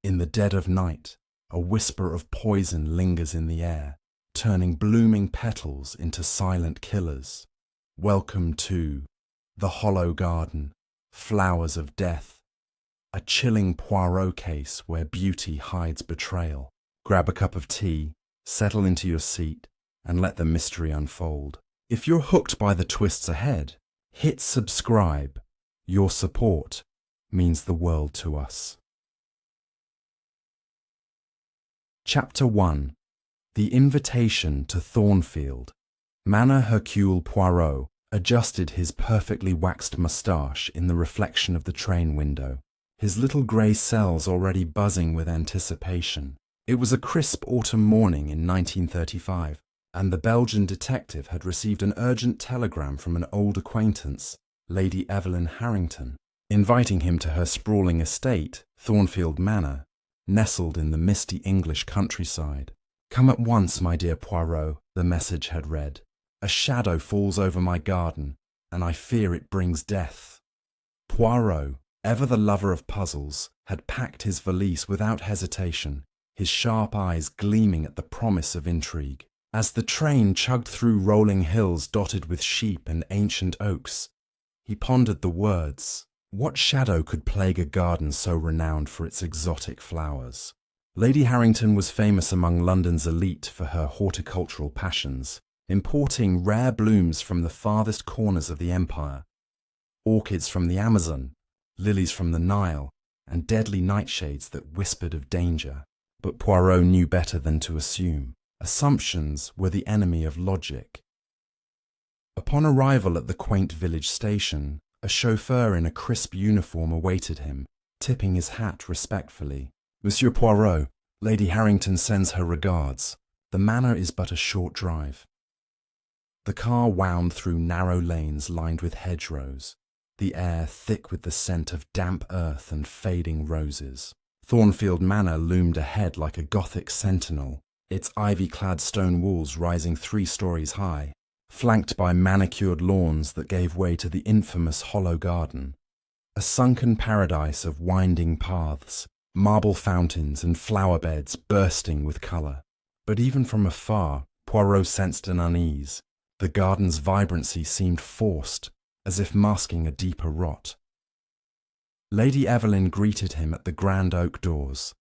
In the dead of night, a whisper of poison lingers in the air, turning blooming petals into silent killers. Welcome to the Hollow Garden, Flowers of Death, a chilling Poirot case where beauty hides betrayal. Grab a cup of tea, settle into your seat, and let the mystery unfold. If you're hooked by the twists ahead, hit subscribe. Your support means the world to us. Chapter 1. The Invitation to Thornfield. Manor Hercule Poirot adjusted his perfectly waxed moustache in the reflection of the train window, his little grey cells already buzzing with anticipation. It was a crisp autumn morning in 1935, and the Belgian detective had received an urgent telegram from an old acquaintance, Lady Evelyn Harrington, inviting him to her sprawling estate, Thornfield Manor, nestled in the misty English countryside. "Come at once, my dear Poirot," the message had read. "A shadow falls over my garden, and I fear it brings death." Poirot, ever the lover of puzzles, had packed his valise without hesitation, his sharp eyes gleaming at the promise of intrigue. As the train chugged through rolling hills dotted with sheep and ancient oaks, he pondered the words. What shadow could plague a garden so renowned for its exotic flowers? Lady Harrington was famous among London's elite for her horticultural passions, importing rare blooms from the farthest corners of the empire, orchids from the Amazon, lilies from the Nile, and deadly nightshades that whispered of danger. But Poirot knew better than to assume. Assumptions were the enemy of logic. Upon arrival at the quaint village station, a chauffeur in a crisp uniform awaited him, tipping his hat respectfully. "Monsieur Poirot, Lady Harrington sends her regards. The manor is but a short drive." The car wound through narrow lanes lined with hedgerows, the air thick with the scent of damp earth and fading roses. Thornfield Manor loomed ahead like a Gothic sentinel, its ivy-clad stone walls rising 3 stories high, flanked by manicured lawns that gave way to the infamous Hollow Garden, a sunken paradise of winding paths, marble fountains and flower beds bursting with colour. But even from afar, Poirot sensed an unease. The garden's vibrancy seemed forced, as if masking a deeper rot. Lady Evelyn greeted him at the grand oak doors,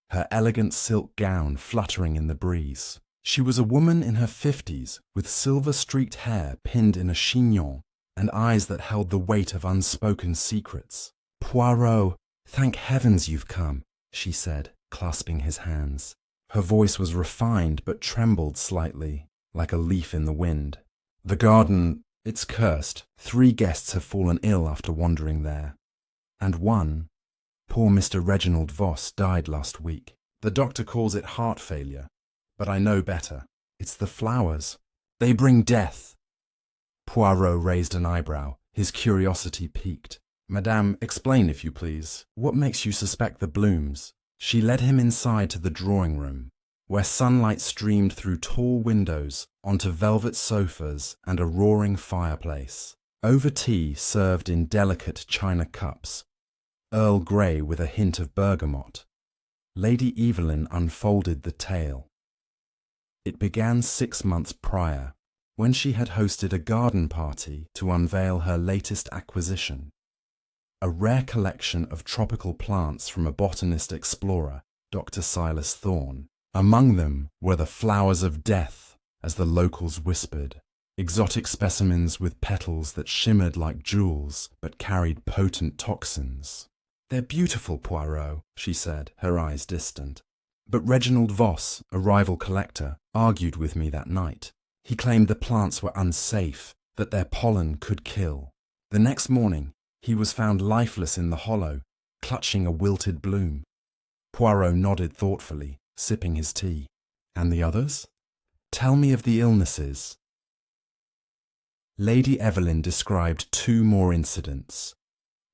her elegant silk gown fluttering in the breeze. She was a woman in her 50s, with silver-streaked hair pinned in a chignon and eyes that held the weight of unspoken secrets. "Poirot, thank heavens you've come," she said, clasping his hands. Her voice was refined but trembled slightly, like a leaf in the wind. "The garden, it's cursed. 3 guests have fallen ill after wandering there. And one, poor Mr. Reginald Voss, died last week. The doctor calls it heart failure. But I know better. It's the flowers. They bring death." Poirot raised an eyebrow, his curiosity piqued. "Madame, explain if you please. What makes you suspect the blooms?" She led him inside to the drawing room, where sunlight streamed through tall windows onto velvet sofas and a roaring fireplace. Over tea served in delicate china cups, Earl Grey with a hint of bergamot, Lady Evelyn unfolded the tale. It began 6 months prior, when she had hosted a garden party to unveil her latest acquisition, a rare collection of tropical plants from a botanist explorer, Dr. Silas Thorne. Among them were the flowers of death, as the locals whispered, exotic specimens with petals that shimmered like jewels but carried potent toxins. "They're beautiful, Poirot," she said, her eyes distant. "But Reginald Voss, a rival collector, argued with me that night. He claimed the plants were unsafe, that their pollen could kill. The next morning, he was found lifeless in the hollow, clutching a wilted bloom." Poirot nodded thoughtfully, sipping his tea. "And the others? Tell me of the illnesses." Lady Evelyn described 2 more incidents.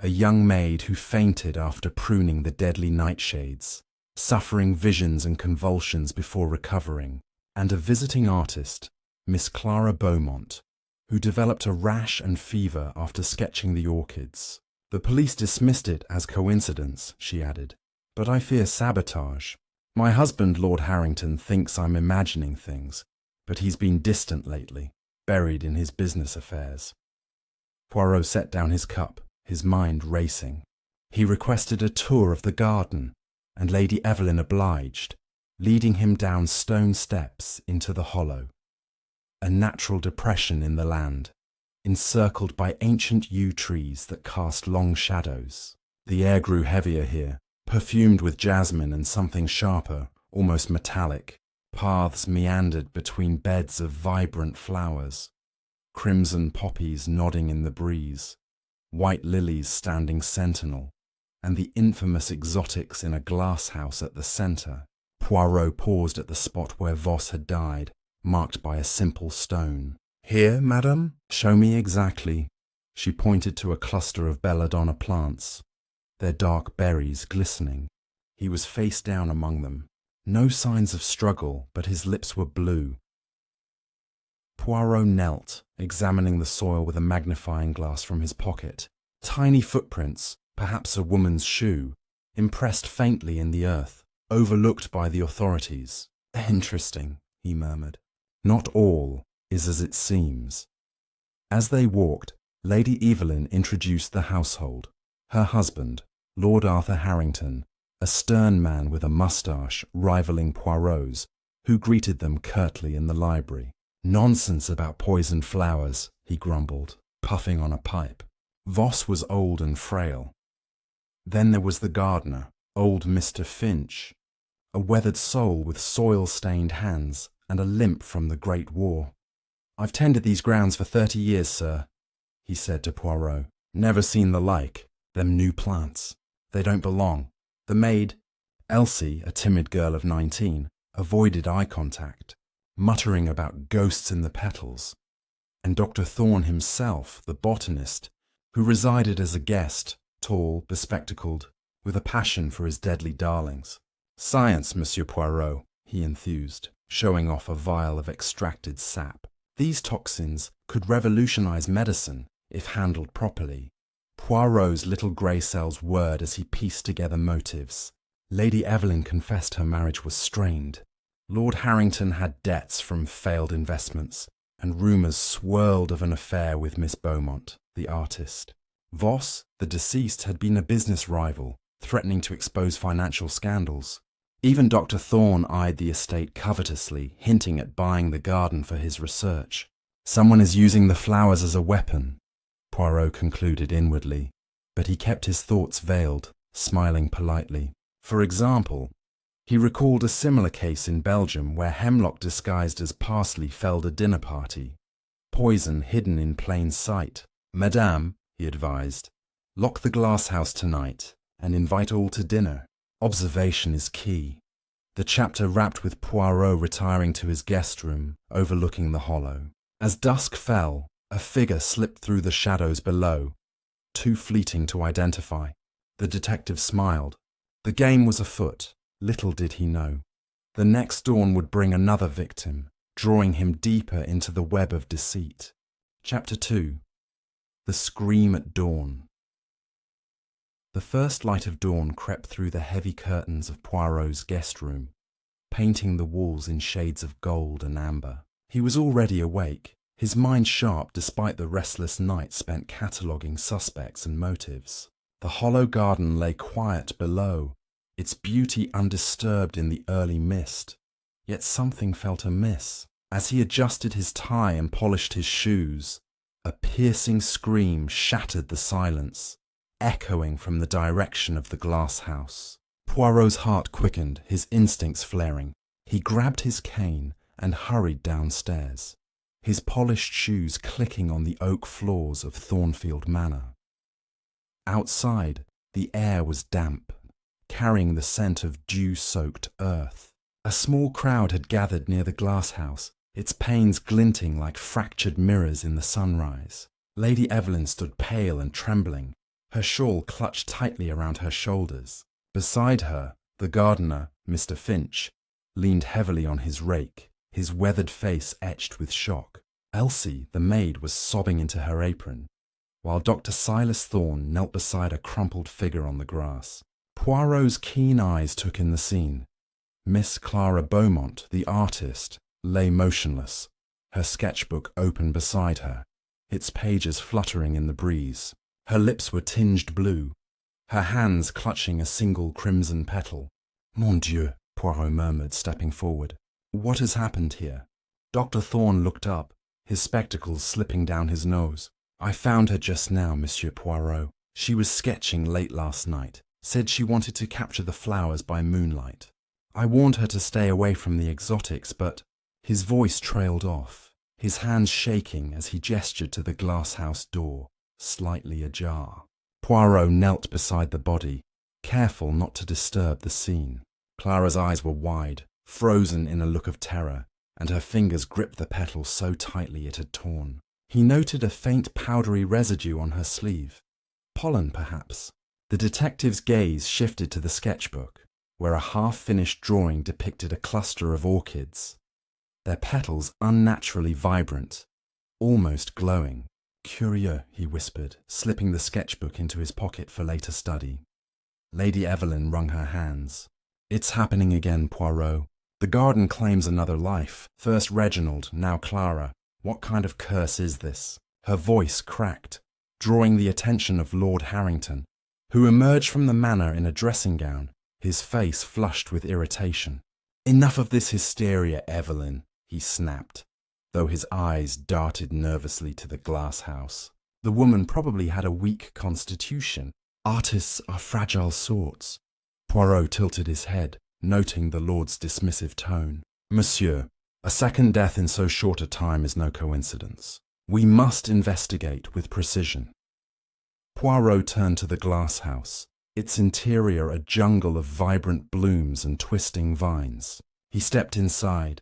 A young maid who fainted after pruning the deadly nightshades, suffering visions and convulsions before recovering, and a visiting artist, Miss Clara Beaumont, who developed a rash and fever after sketching the orchids. "The police dismissed it as coincidence," she added, but I fear sabotage. My husband, Lord Harrington, thinks I'm imagining things, but he's been distant lately, buried in his business affairs." Poirot set down his cup, his mind racing. He requested a tour of the garden, and Lady Evelyn obliged, leading him down stone steps into the hollow. A natural depression in the land, encircled by ancient yew trees that cast long shadows. The air grew heavier here, perfumed with jasmine and something sharper, almost metallic. Paths meandered between beds of vibrant flowers, crimson poppies nodding in the breeze, white lilies standing sentinel, and the infamous exotics in a glass house at the centre. Poirot paused at the spot where Voss had died, marked by a simple stone. "Here, madame?" "Show me exactly." She pointed to a cluster of belladonna plants, their dark berries glistening. He was face down among them. No signs of struggle, but his lips were blue. Poirot knelt, examining the soil with a magnifying glass from his pocket. Tiny footprints, perhaps a woman's shoe, impressed faintly in the earth, overlooked by the authorities. "Interesting," he murmured. "Not all is as it seems." As they walked, Lady Evelyn introduced the household. Her husband, Lord Arthur Harrington, a stern man with a moustache rivaling Poirot's, who greeted them curtly in the library. "Nonsense about poisoned flowers," he grumbled, puffing on a pipe. Voss was old and frail. Then there was the gardener, old Mr. Finch, a weathered soul with soil-stained hands and a limp from the Great War. "I've tended these grounds for 30 years, sir," he said to Poirot. "Never seen the like. Them new plants. They don't belong." The maid, Elsie, a timid girl of 19, avoided eye contact, muttering about ghosts in the petals. And Dr. Thorne himself, the botanist, who resided as a guest, tall, bespectacled, with a passion for his deadly darlings. "Science, Monsieur Poirot," he enthused, showing off a vial of extracted sap. "These toxins could revolutionize medicine if handled properly." Poirot's little grey cells whirred as he pieced together motives. Lady Evelyn confessed her marriage was strained. Lord Harrington had debts from failed investments, and rumours swirled of an affair with Miss Beaumont, the artist. Voss, the deceased, had been a business rival, threatening to expose financial scandals. Even Dr. Thorne eyed the estate covetously, hinting at buying the garden for his research. "Someone is using the flowers as a weapon," Poirot concluded inwardly, but he kept his thoughts veiled, smiling politely. For example, he recalled a similar case in Belgium where hemlock disguised as parsley felled a dinner party. Poison hidden in plain sight. "Madame," he advised, "lock the glass house tonight and invite all to dinner. Observation is key." The chapter wrapped with Poirot retiring to his guest room, overlooking the hollow. As dusk fell, a figure slipped through the shadows below, too fleeting to identify. The detective smiled. The game was afoot. Little did he know. The next dawn would bring another victim, drawing him deeper into the web of deceit. Chapter 2. The Scream at Dawn. The first light of dawn crept through the heavy curtains of Poirot's guest room, painting the walls in shades of gold and amber. He was already awake, his mind sharp despite the restless night spent cataloguing suspects and motives. The hollow garden lay quiet below, its beauty undisturbed in the early mist. Yet something felt amiss. As he adjusted his tie and polished his shoes, a piercing scream shattered the silence, echoing from the direction of the glass house. Poirot's heart quickened, his instincts flaring. He grabbed his cane and hurried downstairs, his polished shoes clicking on the oak floors of Thornfield Manor. Outside, the air was damp, carrying the scent of dew-soaked earth. A small crowd had gathered near the glass house, its panes glinting like fractured mirrors in the sunrise. Lady Evelyn stood pale and trembling, her shawl clutched tightly around her shoulders. Beside her, the gardener, Mr. Finch, leaned heavily on his rake, his weathered face etched with shock. Elsie, the maid, was sobbing into her apron, while Dr. Silas Thorne knelt beside a crumpled figure on the grass. Poirot's keen eyes took in the scene. Miss Clara Beaumont, the artist, lay motionless, her sketchbook open beside her, its pages fluttering in the breeze. Her lips were tinged blue, her hands clutching a single crimson petal. "Mon Dieu," Poirot murmured, stepping forward. "What has happened here?" Dr. Thorne looked up, his spectacles slipping down his nose. "I found her just now, Monsieur Poirot. She was sketching late last night, said she wanted to capture the flowers by moonlight. I warned her to stay away from the exotics, but—" His voice trailed off, his hands shaking as he gestured to the glass-house door, slightly ajar. Poirot knelt beside the body, careful not to disturb the scene. Clara's eyes were wide, frozen in a look of terror, and her fingers gripped the petal so tightly it had torn. He noted a faint powdery residue on her sleeve. Pollen, perhaps. The detective's gaze shifted to the sketchbook, where a half-finished drawing depicted a cluster of orchids, their petals unnaturally vibrant, almost glowing. "Curieux," he whispered, slipping the sketchbook into his pocket for later study. Lady Evelyn wrung her hands. "It's happening again, Poirot. The garden claims another life. First Reginald, now Clara. What kind of curse is this?" Her voice cracked, drawing the attention of Lord Harrington, who emerged from the manor in a dressing gown, his face flushed with irritation. "Enough of this hysteria, Evelyn," he snapped, though his eyes darted nervously to the glass house. The woman probably had a weak constitution. Artists are fragile sorts. Poirot tilted his head, noting the lord's dismissive tone. "Monsieur, a second death in so short a time is no coincidence. We must investigate with precision." Poirot turned to the glass house, its interior a jungle of vibrant blooms and twisting vines. He stepped inside,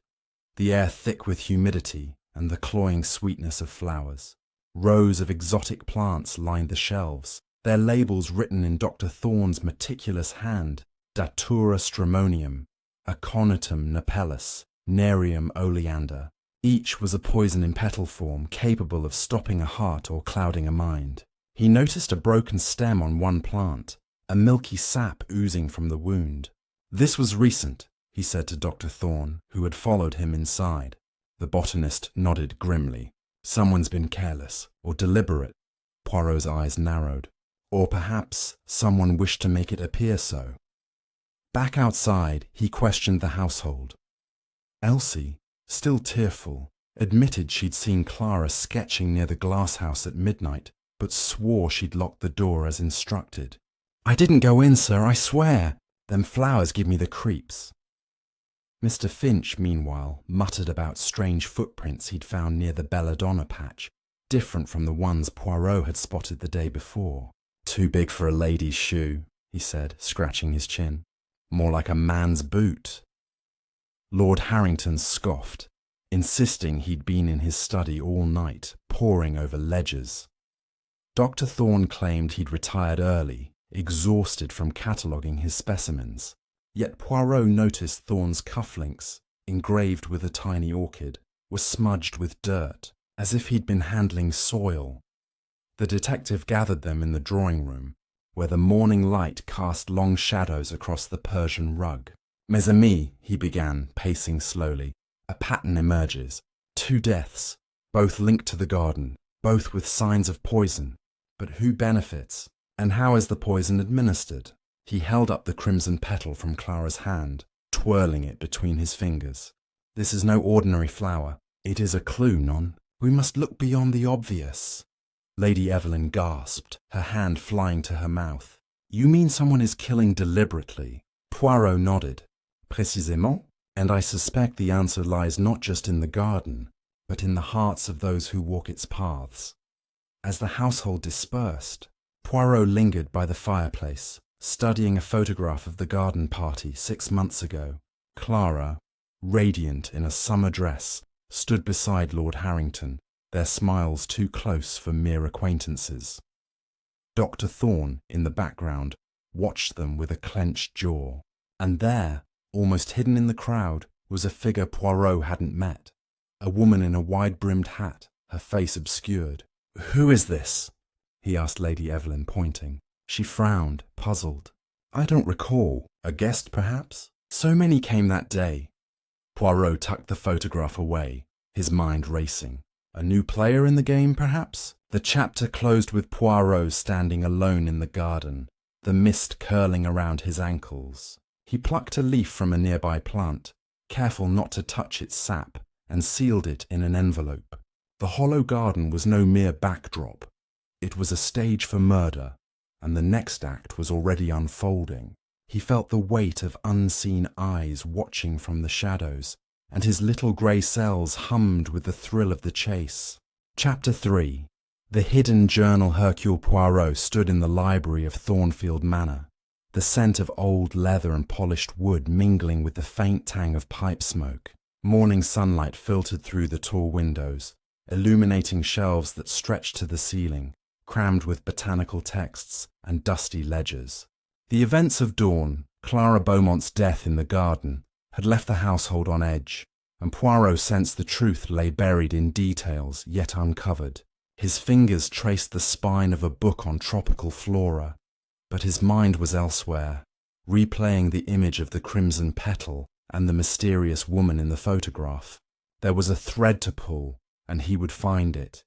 the air thick with humidity and the cloying sweetness of flowers. Rows of exotic plants lined the shelves, their labels written in Dr. Thorne's meticulous hand: Datura stramonium, Aconitum napellus, Nerium oleander. Each was a poison in petal form capable of stopping a heart or clouding a mind. He noticed a broken stem on one plant, a milky sap oozing from the wound. "This was recent," he said to Dr. Thorne, who had followed him inside. The botanist nodded grimly. "Someone's been careless or deliberate." Poirot's eyes narrowed. "Or perhaps someone wished to make it appear so." Back outside, he questioned the household. Elsie, still tearful, admitted she'd seen Clara sketching near the glass house at midnight, but swore she'd locked the door as instructed. "I didn't go in, sir, I swear. Them flowers give me the creeps." Mr. Finch, meanwhile, muttered about strange footprints he'd found near the belladonna patch, different from the ones Poirot had spotted the day before. "Too big for a lady's shoe," he said, scratching his chin. "More like a man's boot." Lord Harrington scoffed, insisting he'd been in his study all night, poring over ledgers. Dr. Thorne claimed he'd retired early, exhausted from cataloguing his specimens. Yet Poirot noticed Thorne's cufflinks, engraved with a tiny orchid, were smudged with dirt, as if he'd been handling soil. The detective gathered them in the drawing room, where the morning light cast long shadows across the Persian rug. "Mes amis," he began, pacing slowly, "a pattern emerges. 2 deaths, both linked to the garden, both with signs of poison. But who benefits? And how is the poison administered?" He held up the crimson petal from Clara's hand, twirling it between his fingers. "This is no ordinary flower. It is a clue, non? We must look beyond the obvious." Lady Evelyn gasped, her hand flying to her mouth. "You mean someone is killing deliberately?" Poirot nodded. "Précisément. And I suspect the answer lies not just in the garden, but in the hearts of those who walk its paths." As the household dispersed, Poirot lingered by the fireplace, studying a photograph of the garden party 6 months ago. Clara, radiant in a summer dress, stood beside Lord Harrington, their smiles too close for mere acquaintances. Dr. Thorne, in the background, watched them with a clenched jaw. And there, almost hidden in the crowd, was a figure Poirot hadn't met. A woman in a wide-brimmed hat, her face obscured. "Who is this?" he asked Lady Evelyn, pointing. She frowned, puzzled. I don't recall. A guest, perhaps? So many came that day. Poirot tucked the photograph away, his mind racing. A new player in the game, perhaps? The chapter closed with Poirot standing alone in the garden, the mist curling around his ankles. He plucked a leaf from a nearby plant, careful not to touch its sap, and sealed it in an envelope. The hollow garden was no mere backdrop. It was a stage for murder, and the next act was already unfolding. He felt the weight of unseen eyes watching from the shadows, and his little grey cells hummed with the thrill of the chase. Chapter 3. The hidden journal Hercule Poirot stood in the library of Thornfield Manor, the scent of old leather and polished wood mingling with the faint tang of pipe smoke. Morning sunlight filtered through the tall windows, illuminating shelves that stretched to the ceiling, crammed with botanical texts and dusty ledgers. The events of dawn, Clara Beaumont's death in the garden, had left the household on edge, and Poirot sensed the truth lay buried in details yet uncovered. His fingers traced the spine of a book on tropical flora, but his mind was elsewhere, replaying the image of the crimson petal and the mysterious woman in the photograph. There was a thread to pull, and he would find it.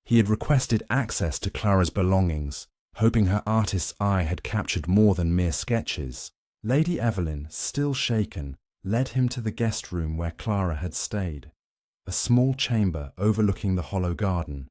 He had requested access to Clara's belongings, hoping her artist's eye had captured more than mere sketches. Lady Evelyn, still shaken, led him to the guest room where Clara had stayed, a small chamber overlooking the hollow garden,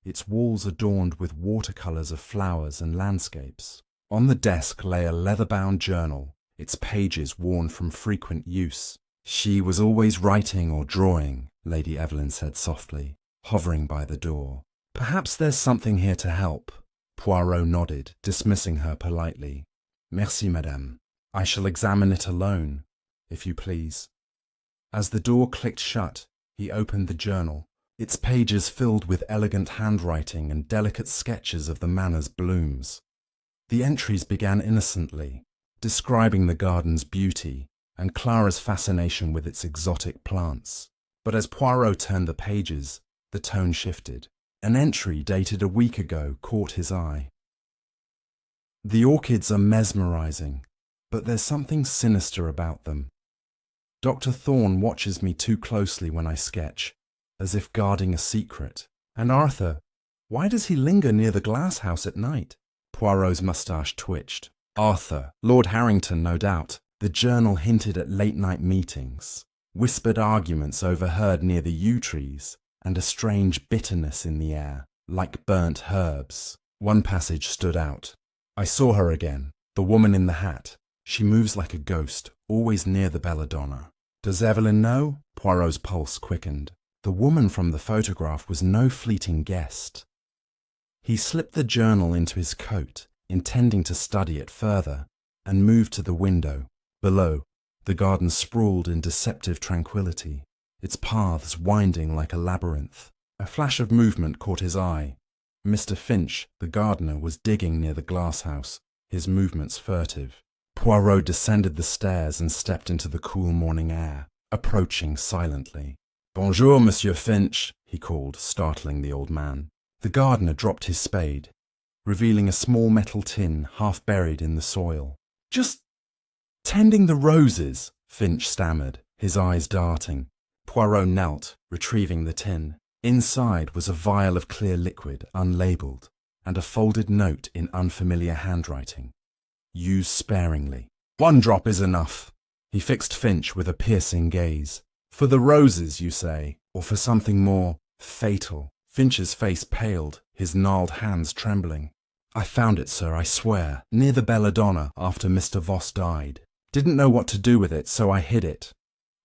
its walls adorned with watercolours of flowers and landscapes. On the desk lay a leather-bound journal, its pages worn from frequent use. She was always writing or drawing, Lady Evelyn said softly, hovering by the door. Perhaps there's something here to help. Poirot nodded, dismissing her politely. Merci, madame. I shall examine it alone, if you please. As the door clicked shut, he opened the journal, its pages filled with elegant handwriting and delicate sketches of the manor's blooms. The entries began innocently, describing the garden's beauty and Clara's fascination with its exotic plants. But as Poirot turned the pages, the tone shifted. An entry dated a week ago caught his eye. The orchids are mesmerizing, but there's something sinister about them. Dr. Thorne watches me too closely when I sketch, as if guarding a secret. And Arthur, why does he linger near the glass house at night? Poirot's moustache twitched. Arthur, Lord Harrington, no doubt. The journal hinted at late-night meetings, whispered arguments overheard near the yew trees, and a strange bitterness in the air, like burnt herbs. One passage stood out. I saw her again, the woman in the hat. She moves like a ghost, always near the belladonna. Does Evelyn know? Poirot's pulse quickened. The woman from the photograph was no fleeting guest. He slipped the journal into his coat, intending to study it further, and moved to the window. Below, the garden sprawled in deceptive tranquility, its paths winding like a labyrinth. A flash of movement caught his eye. Mr. Finch, the gardener, was digging near the glasshouse, his movements furtive. Poirot descended the stairs and stepped into the cool morning air, approaching silently. "Bonjour, Monsieur Finch," he called, startling the old man. The gardener dropped his spade, revealing a small metal tin half buried in the soil. "Just tending the roses," Finch stammered, his eyes darting. Poirot knelt, retrieving the tin. Inside was a vial of clear liquid, unlabelled, and a folded note in unfamiliar handwriting. "Use sparingly. 1 drop is enough." He fixed Finch with a piercing gaze. "For the roses, you say, or for something more fatal?" Finch's face paled, his gnarled hands trembling. "I found it, sir, I swear, near the belladonna after Mr. Voss died. Didn't know what to do with it, so I hid it."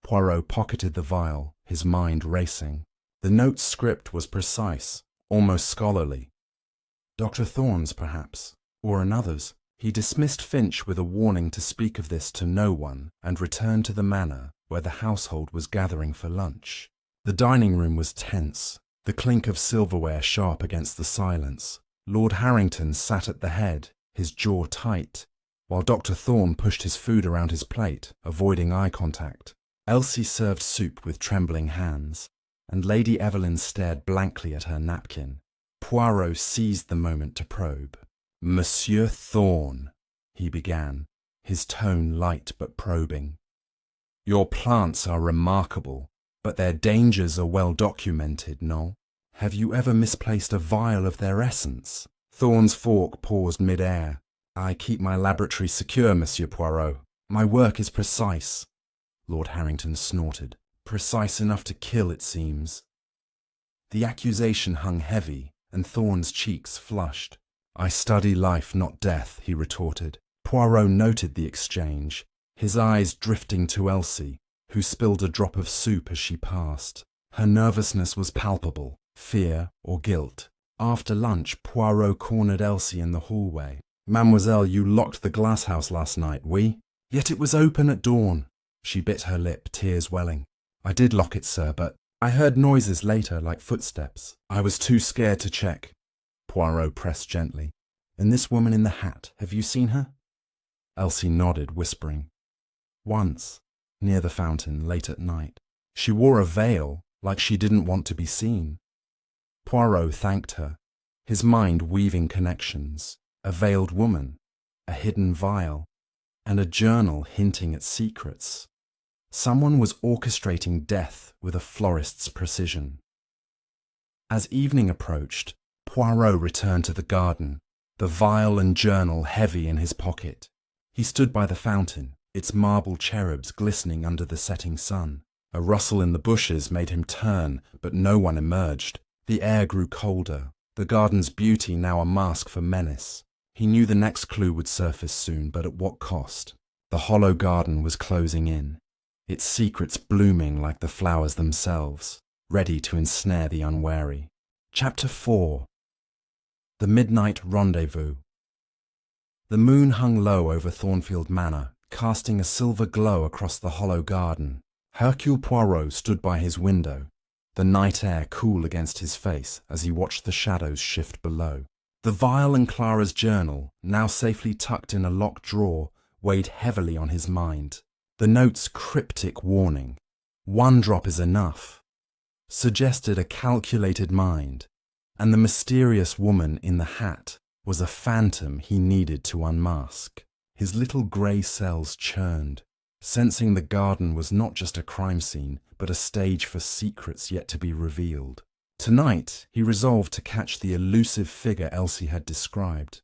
Poirot pocketed the vial, his mind racing. The note's script was precise, almost scholarly. Dr. Thorne's, perhaps, or another's. He dismissed Finch with a warning to speak of this to no one and returned to the manor where the household was gathering for lunch. The dining room was tense, the clink of silverware sharp against the silence. Lord Harrington sat at the head, his jaw tight, while Dr. Thorne pushed his food around his plate, avoiding eye contact. Elsie served soup with trembling hands, and Lady Evelyn stared blankly at her napkin. Poirot seized the moment to probe. "Monsieur Thorne," he began, his tone light but probing. "Your plants are remarkable, but their dangers are well documented, no? Have you ever misplaced a vial of their essence?" Thorn's fork paused mid-air. "I keep my laboratory secure, Monsieur Poirot. My work is precise." Lord Harrington snorted. "Precise enough to kill, it seems." The accusation hung heavy, and Thorn's cheeks flushed. "I study life, not death," he retorted. Poirot noted the exchange, his eyes drifting to Elsie, who spilled a drop of soup as she passed. Her nervousness was palpable, fear or guilt. After lunch, Poirot cornered Elsie in the hallway. "Mademoiselle, you locked the glasshouse last night, oui? Yet it was open at dawn." She bit her lip, tears welling. "I did lock it, sir, but I heard noises later, like footsteps. I was too scared to check." Poirot pressed gently. "And this woman in the hat, have you seen her?" Elsie nodded, whispering. "Once, near the fountain, late at night. She wore a veil, like she didn't want to be seen." Poirot thanked her, his mind weaving connections. A veiled woman, a hidden vial, and a journal hinting at secrets. Someone was orchestrating death with a florist's precision. As evening approached, Poirot returned to the garden, the vial and journal heavy in his pocket. He stood by the fountain, its marble cherubs glistening under the setting sun. A rustle in the bushes made him turn, but no one emerged. The air grew colder, the garden's beauty now a mask for menace. He knew the next clue would surface soon, but at what cost? The hollow garden was closing in, its secrets blooming like the flowers themselves, ready to ensnare the unwary. Chapter 4. The Midnight Rendezvous. The moon hung low over Thornfield Manor, casting a silver glow across the hollow garden. Hercule Poirot stood by his window, the night air cool against his face as he watched the shadows shift below. The vial and Clara's journal, now safely tucked in a locked drawer, weighed heavily on his mind. The note's cryptic warning, "One drop is enough," suggested a calculated mind, and the mysterious woman in the hat was a phantom he needed to unmask. His little grey cells churned, sensing the garden was not just a crime scene, but a stage for secrets yet to be revealed. Tonight, he resolved to catch the elusive figure Elsie had described.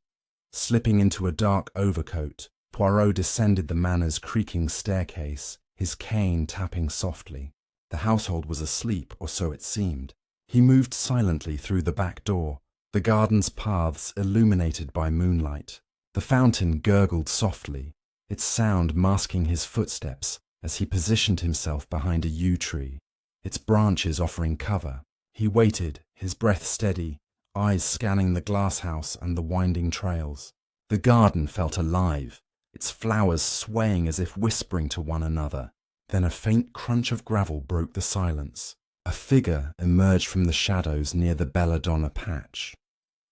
Slipping into a dark overcoat, Poirot descended the manor's creaking staircase, his cane tapping softly. The household was asleep, or so it seemed. He moved silently through the back door, the garden's paths illuminated by moonlight. The fountain gurgled softly, its sound masking his footsteps as he positioned himself behind a yew tree, its branches offering cover. He waited, his breath steady, eyes scanning the glasshouse and the winding trails. The garden felt alive, its flowers swaying as if whispering to one another. Then a faint crunch of gravel broke the silence. A figure emerged from the shadows near the belladonna patch.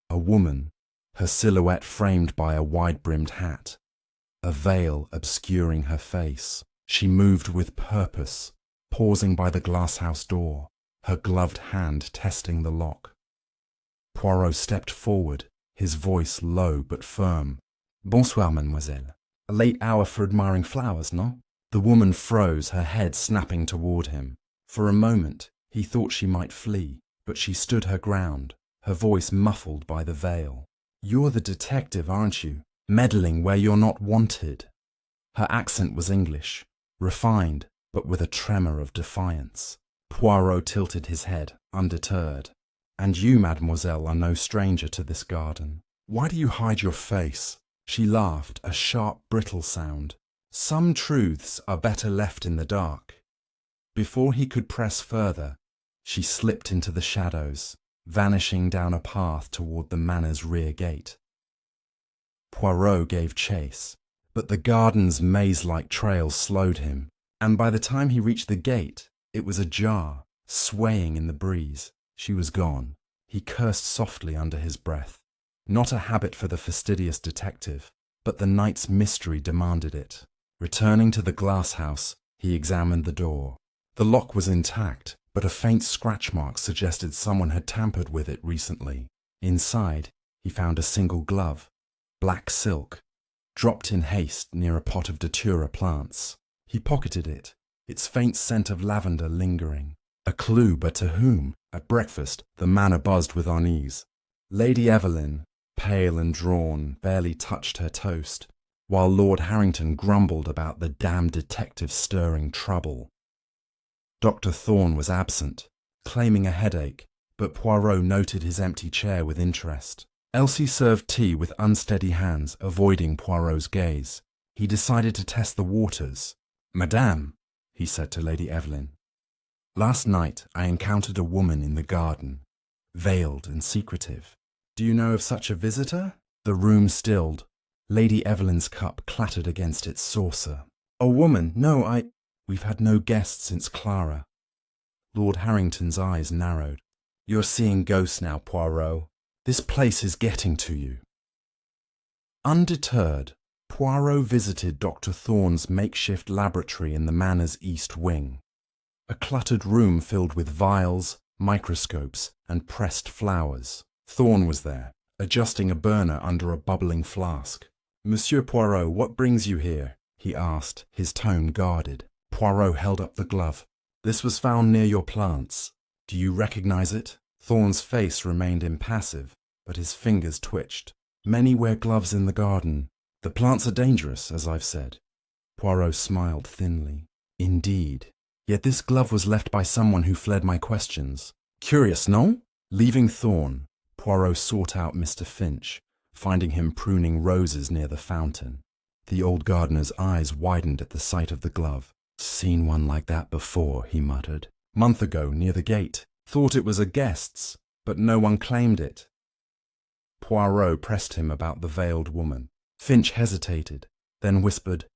A woman, her silhouette framed by a wide-brimmed hat, a veil obscuring her face. She moved with purpose, pausing by the glasshouse door, her gloved hand testing the lock. Poirot stepped forward, his voice low but firm. "Bonsoir, mademoiselle. A late hour for admiring flowers, no?" The woman froze, her head snapping toward him. For a moment, he thought she might flee, but she stood her ground, her voice muffled by the veil. "You're the detective, aren't you? Meddling where you're not wanted." Her accent was English, refined, but with a tremor of defiance. Poirot tilted his head, undeterred. "And you, mademoiselle, are no stranger to this garden. Why do you hide your face?" She laughed, a sharp, brittle sound. "Some truths are better left in the dark." Before he could press further, she slipped into the shadows, vanishing down a path toward the manor's rear gate. Poirot gave chase, but the garden's maze-like trail slowed him, and by the time he reached the gate, it was ajar, swaying in the breeze. She was gone. He cursed softly under his breath. Not a habit for the fastidious detective, but the night's mystery demanded it. Returning to the glass house, he examined the door. The lock was intact, but a faint scratch mark suggested someone had tampered with it recently. Inside, he found a single glove, black silk, dropped in haste near a pot of datura plants. He pocketed it, its faint scent of lavender lingering. A clue, but to whom? At breakfast, the manor buzzed with unease. Lady Evelyn, pale and drawn, barely touched her toast, while Lord Harrington grumbled about the damned detective stirring trouble. Dr. Thorne was absent, claiming a headache, but Poirot noted his empty chair with interest. Elsie served tea with unsteady hands, avoiding Poirot's gaze. He decided to test the waters. "Madame," he said to Lady Evelyn, "last night I encountered a woman in the garden, veiled and secretive. Do you know of such a visitor?" The room stilled. Lady Evelyn's cup clattered against its saucer. "A woman? No, We've had no guests since Clara." Lord Harrington's eyes narrowed. "You're seeing ghosts now, Poirot. This place is getting to you." Undeterred, Poirot visited Dr. Thorne's makeshift laboratory in the manor's east wing. A cluttered room filled with vials, microscopes, and pressed flowers. Thorne was there, adjusting a burner under a bubbling flask. "Monsieur Poirot, what brings you here?" he asked, his tone guarded. Poirot held up the glove. "This was found near your plants. Do you recognize it?" Thorne's face remained impassive, but his fingers twitched. "Many wear gloves in the garden. The plants are dangerous, as I've said." Poirot smiled thinly. "Indeed. Yet this glove was left by someone who fled my questions. Curious, no?" Leaving Thorne, Poirot sought out Mr. Finch, finding him pruning roses near the fountain. The old gardener's eyes widened at the sight of the glove. "Seen one like that before," he muttered. "Month ago, near the gate. Thought it was a guest's, but no one claimed it." Poirot pressed him about the veiled woman. Finch hesitated, then whispered,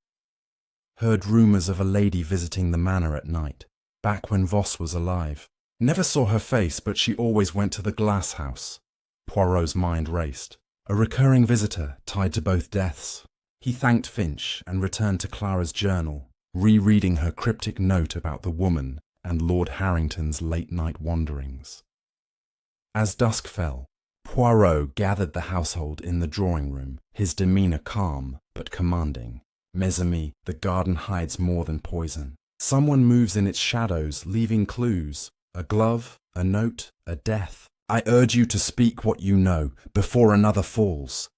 "Heard rumours of a lady visiting the manor at night, back when Voss was alive. Never saw her face, but she always went to the glass house." Poirot's mind raced. A recurring visitor tied to both deaths. He thanked Finch and returned to Clara's journal, rereading her cryptic note about the woman and Lord Harrington's late-night wanderings. As dusk fell, Poirot gathered the household in the drawing-room, his demeanour calm but commanding. "Mes amis, the garden hides more than poison. Someone moves in its shadows, leaving clues. A glove, a note, a death. I urge you to speak what you know, before another falls."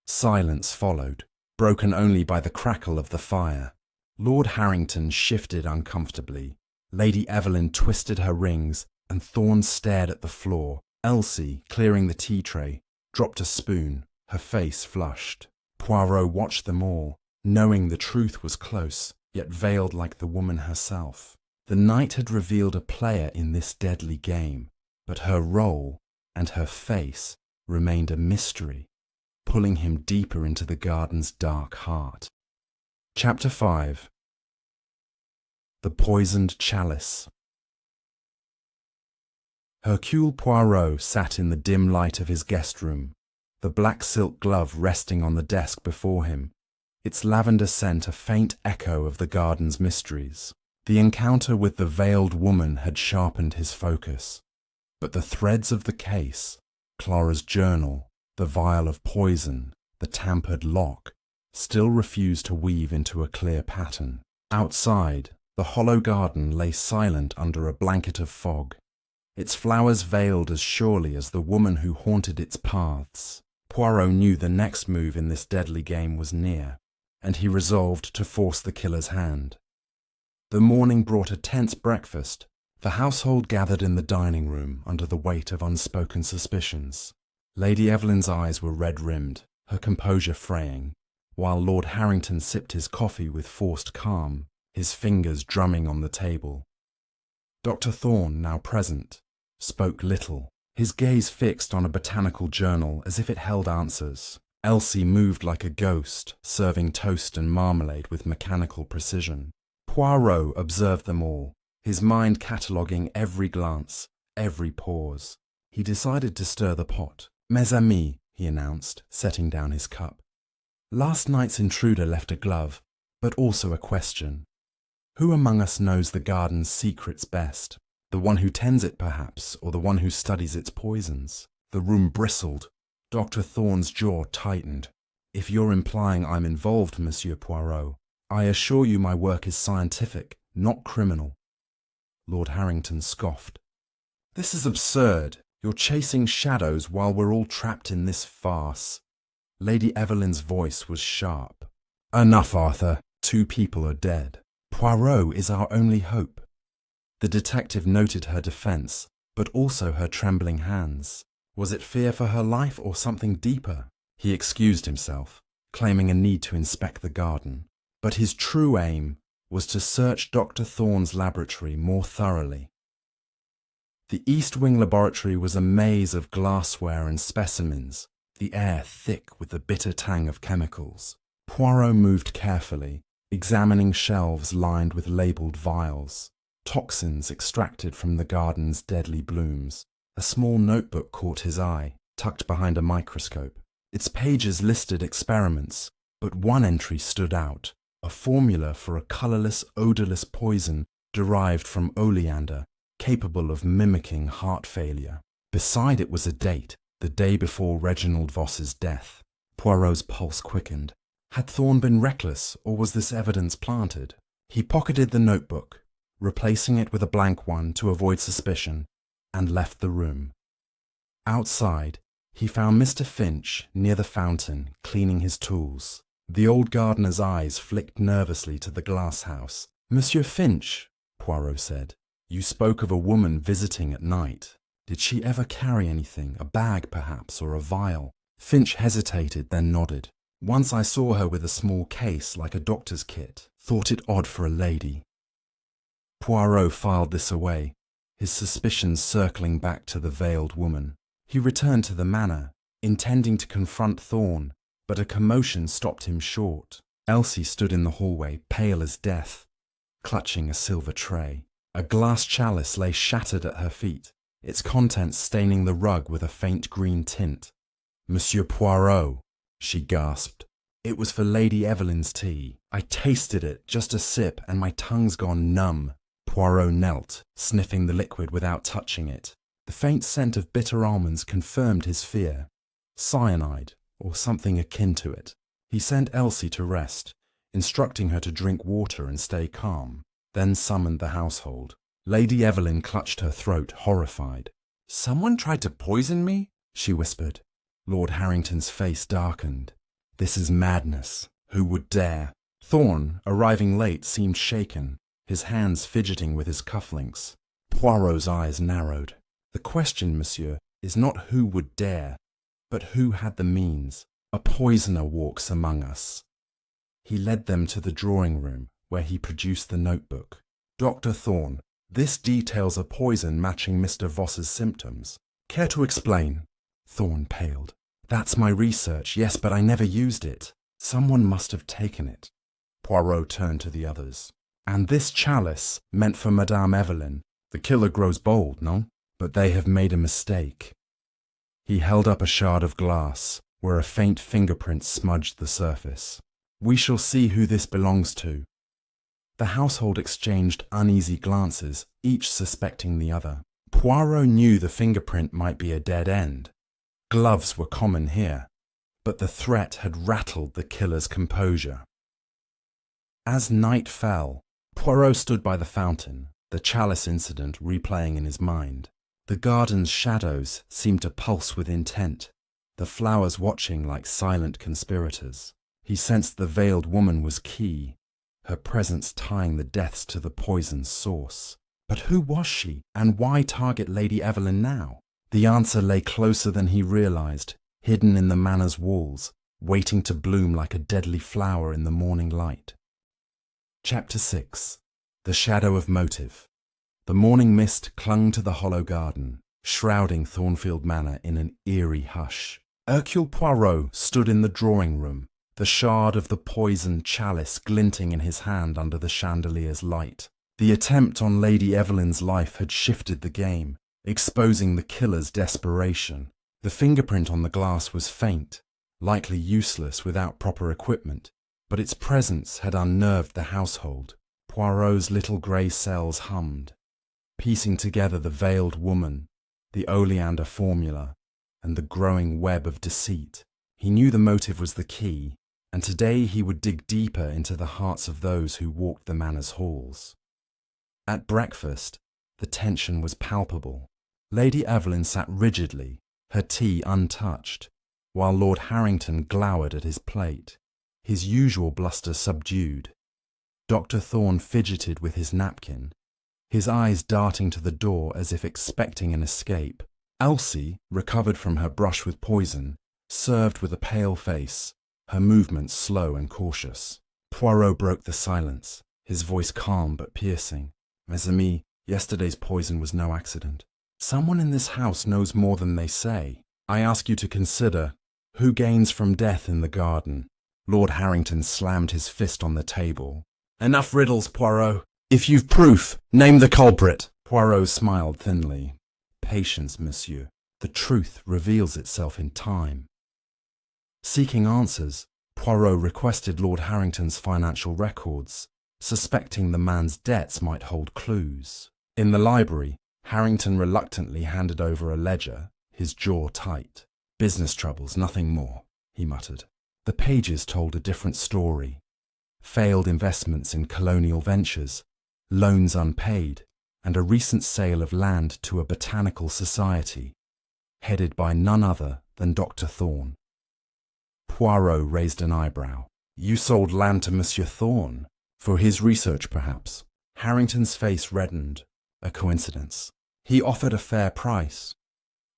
Silence followed, broken only by the crackle of the fire. Lord Harrington shifted uncomfortably. Lady Evelyn twisted her rings, and Thorne stared at the floor. Elsie, clearing the tea tray, dropped a spoon, her face flushed. Poirot watched them all, knowing the truth was close, yet veiled like the woman herself. The night had revealed a player in this deadly game, but her role and her face remained a mystery, pulling him deeper into the garden's dark heart. Chapter 5. The Poisoned Chalice. Hercule Poirot sat in the dim light of his guest room, the black silk glove resting on the desk before him, its lavender scent a faint echo of the garden's mysteries. The encounter with the veiled woman had sharpened his focus, but the threads of the case, Clara's journal, the vial of poison, the tampered lock, still refused to weave into a clear pattern. Outside, the hollow garden lay silent under a blanket of fog, its flowers veiled as surely as the woman who haunted its paths. Poirot knew the next move in this deadly game was near, and he resolved to force the killer's hand. The morning brought a tense breakfast. The household gathered in the dining room under the weight of unspoken suspicions. Lady Evelyn's eyes were red-rimmed, her composure fraying, while Lord Harrington sipped his coffee with forced calm, his fingers drumming on the table. Dr. Thorne, now present, spoke little, his gaze fixed on a botanical journal as if it held answers. Elsie moved like a ghost, serving toast and marmalade with mechanical precision. Poirot observed them all, his mind cataloguing every glance, every pause. He decided to stir the pot. "Mes amis," he announced, setting down his cup. "Last night's intruder left a glove, but also a question. Who among us knows the garden's secrets best? The one who tends it, perhaps, or the one who studies its poisons?" The room bristled. Dr. Thorne's jaw tightened. If you're implying I'm involved, Monsieur Poirot, I assure you my work is scientific, not criminal. Lord Harrington scoffed. This is absurd. You're chasing shadows while we're all trapped in this farce. Lady Evelyn's voice was sharp. Enough, Arthur. 2 people are dead. Poirot is our only hope. The detective noted her defense, but also her trembling hands. Was it fear for her life or something deeper? He excused himself, claiming a need to inspect the garden. But his true aim was to search Dr. Thorne's laboratory more thoroughly. The East Wing laboratory was a maze of glassware and specimens, the air thick with the bitter tang of chemicals. Poirot moved carefully, examining shelves lined with labelled vials, toxins extracted from the garden's deadly blooms. A small notebook caught his eye, tucked behind a microscope. Its pages listed experiments, but one entry stood out, a formula for a colourless, odourless poison derived from oleander, capable of mimicking heart failure. Beside it was a date, the day before Reginald Voss's death. Poirot's pulse quickened. Had Thorne been reckless, or was this evidence planted? He pocketed the notebook, replacing it with a blank one to avoid suspicion, and left the room. Outside, he found Mr. Finch near the fountain, cleaning his tools. The old gardener's eyes flicked nervously to the glass house. Monsieur Finch, Poirot said, you spoke of a woman visiting at night. Did she ever carry anything, a bag perhaps, or a vial? Finch hesitated, then nodded. Once I saw her with a small case like a doctor's kit. Thought it odd for a lady. Poirot filed this away, his suspicions circling back to the veiled woman. He returned to the manor, intending to confront Thorne, but a commotion stopped him short. Elsie stood in the hallway, pale as death, clutching a silver tray. A glass chalice lay shattered at her feet, its contents staining the rug with a faint green tint. Monsieur Poirot, she gasped. It was for Lady Evelyn's tea. I tasted it, just a sip, and my tongue's gone numb. Poirot knelt, sniffing the liquid without touching it. The faint scent of bitter almonds confirmed his fear. Cyanide, or something akin to it. He sent Elsie to rest, instructing her to drink water and stay calm, then summoned the household. Lady Evelyn clutched her throat, horrified. Someone tried to poison me? She whispered. Lord Harrington's face darkened. This is madness. Who would dare? Thorne, arriving late, seemed shaken, his hands fidgeting with his cufflinks. Poirot's eyes narrowed. The question, monsieur, is not who would dare, but who had the means. A poisoner walks among us. He led them to the drawing room, where he produced the notebook. Dr. Thorne, this details a poison matching Mr. Voss's symptoms. Care to explain? Thorne paled. That's my research, yes, but I never used it. Someone must have taken it. Poirot turned to the others. And this chalice, meant for Madame Evelyn. The killer grows bold, no? But they have made a mistake. He held up a shard of glass, where a faint fingerprint smudged the surface. We shall see who this belongs to. The household exchanged uneasy glances, each suspecting the other. Poirot knew the fingerprint might be a dead end. Gloves were common here, but the threat had rattled the killer's composure. As night fell, Poirot stood by the fountain, the chalice incident replaying in his mind. The garden's shadows seemed to pulse with intent, the flowers watching like silent conspirators. He sensed the veiled woman was key, her presence tying the deaths to the poison's source. But who was she, and why target Lady Evelyn now? The answer lay closer than he realized, hidden in the manor's walls, waiting to bloom like a deadly flower in the morning light. Chapter 6. The Shadow of Motive. The morning mist clung to the hollow garden, shrouding Thornfield Manor in an eerie hush. Hercule Poirot stood in the drawing room, the shard of the poisoned chalice glinting in his hand under the chandelier's light. The attempt on Lady Evelyn's life had shifted the game, exposing the killer's desperation. The fingerprint on the glass was faint, likely useless without proper equipment, but its presence had unnerved the household. Poirot's little grey cells hummed, piecing together the veiled woman, the oleander formula, and the growing web of deceit. He knew the motive was the key, and today he would dig deeper into the hearts of those who walked the manor's halls. At breakfast, the tension was palpable. Lady Evelyn sat rigidly, her tea untouched, while Lord Harrington glowered at his plate, his usual bluster subdued. Dr. Thorne fidgeted with his napkin, his eyes darting to the door as if expecting an escape. Elsie, recovered from her brush with poison, served with a pale face, her movements slow and cautious. Poirot broke the silence, his voice calm but piercing. Mes amis, yesterday's poison was no accident. Someone in this house knows more than they say. I ask you to consider, who gains from death in the garden? Lord Harrington slammed his fist on the table. Enough riddles, Poirot. If you've proof, name the culprit. Poirot smiled thinly. Patience, monsieur. The truth reveals itself in time. Seeking answers, Poirot requested Lord Harrington's financial records, suspecting the man's debts might hold clues. In the library, Harrington reluctantly handed over a ledger, his jaw tight. Business troubles, nothing more, he muttered. The pages told a different story. Failed investments in colonial ventures, loans unpaid, and a recent sale of land to a botanical society, headed by none other than Dr. Thorne. Poirot raised an eyebrow. You sold land to Monsieur Thorne? For his research, perhaps? Harrington's face reddened. A coincidence. He offered a fair price.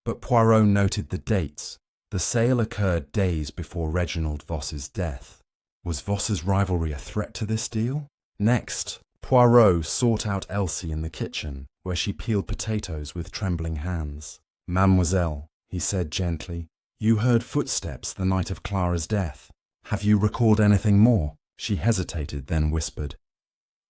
But Poirot noted the dates. The sale occurred days before Reginald Voss's death. Was Voss's rivalry a threat to this deal? Next, Poirot sought out Elsie in the kitchen, where she peeled potatoes with trembling hands. Mademoiselle, he said gently, you heard footsteps the night of Clara's death. Have you recalled anything more? She hesitated, then whispered.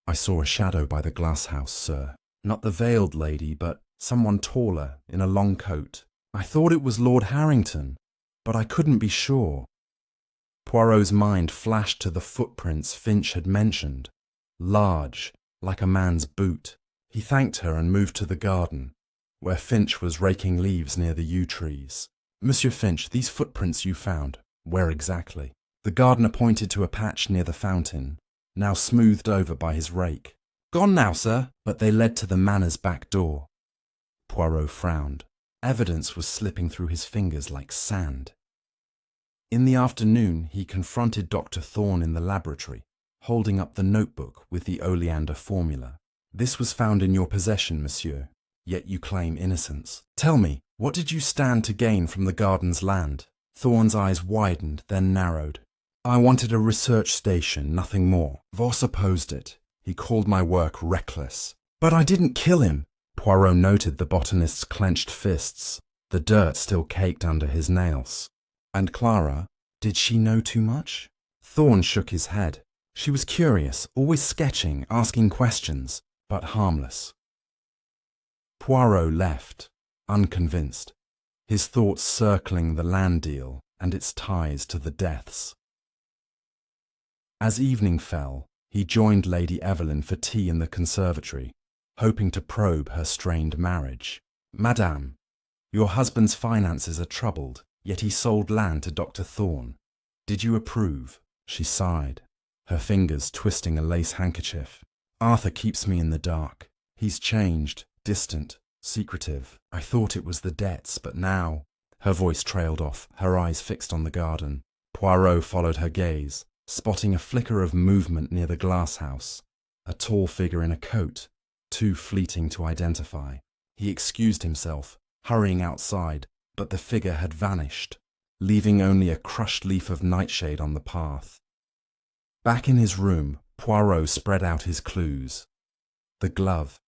I saw a shadow by the glass house, sir. Not the veiled lady, but someone taller, in a long coat. I thought it was Lord Harrington, but I couldn't be sure. Poirot's mind flashed to the footprints Finch had mentioned. Large, like a man's boot. He thanked her and moved to the garden, where Finch was raking leaves near the yew trees. Monsieur Finch, these footprints you found, where exactly? The gardener pointed to a patch near the fountain, now smoothed over by his rake. Gone now, sir, but they led to the manor's back door. Poirot frowned. Evidence was slipping through his fingers like sand. In the afternoon, he confronted Dr. Thorne in the laboratory, holding up the notebook with the oleander formula. This was found in your possession, monsieur, yet you claim innocence. Tell me, what did you stand to gain from the garden's land? Thorne's eyes widened, then narrowed. I wanted a research station, nothing more. Voss opposed it. He called my work reckless. But I didn't kill him. Poirot noted the botanist's clenched fists, the dirt still caked under his nails. And Clara, did she know too much? Thorne shook his head. She was curious, always sketching, asking questions, but harmless. Poirot left, unconvinced, his thoughts circling the land deal and its ties to the deaths. As evening fell, he joined Lady Evelyn for tea in the conservatory, hoping to probe her strained marriage. Madame, your husband's finances are troubled, yet he sold land to Dr. Thorne. Did you approve? She sighed, her fingers twisting a lace handkerchief. Arthur keeps me in the dark. He's changed, distant, secretive. I thought it was the debts, but now... Her voice trailed off, her eyes fixed on the garden. Poirot followed her gaze, spotting a flicker of movement near the glass house. A tall figure in a coat, too fleeting to identify. He excused himself, hurrying outside, but the figure had vanished, leaving only a crushed leaf of nightshade on the path. Back in his room, Poirot spread out his clues. The glove,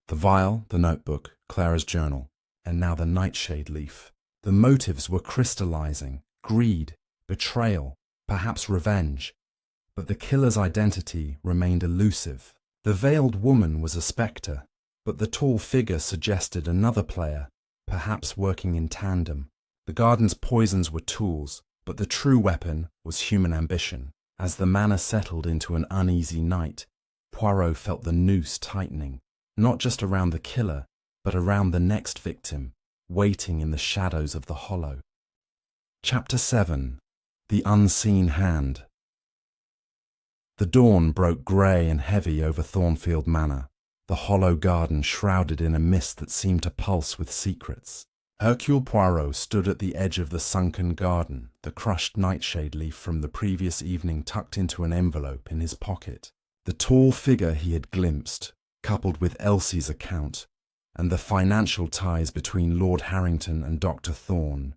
the vial, the notebook, Clara's journal, and now the nightshade leaf. The motives were crystallizing: greed, betrayal, perhaps revenge. But the killer's identity remained elusive. The veiled woman was a spectre, but the tall figure suggested another player, perhaps working in tandem. The garden's poisons were tools, but the true weapon was human ambition. As the manor settled into an uneasy night, Poirot felt the noose tightening, not just around the killer, but around the next victim, waiting in the shadows of the hollow. Chapter 7. The Unseen Hand. The dawn broke grey and heavy over Thornfield Manor, the hollow garden shrouded in a mist that seemed to pulse with secrets. Hercule Poirot stood at the edge of the sunken garden, the crushed nightshade leaf from the previous evening tucked into an envelope in his pocket. The tall figure he had glimpsed, coupled with Elsie's account, and the financial ties between Lord Harrington and Dr. Thorne,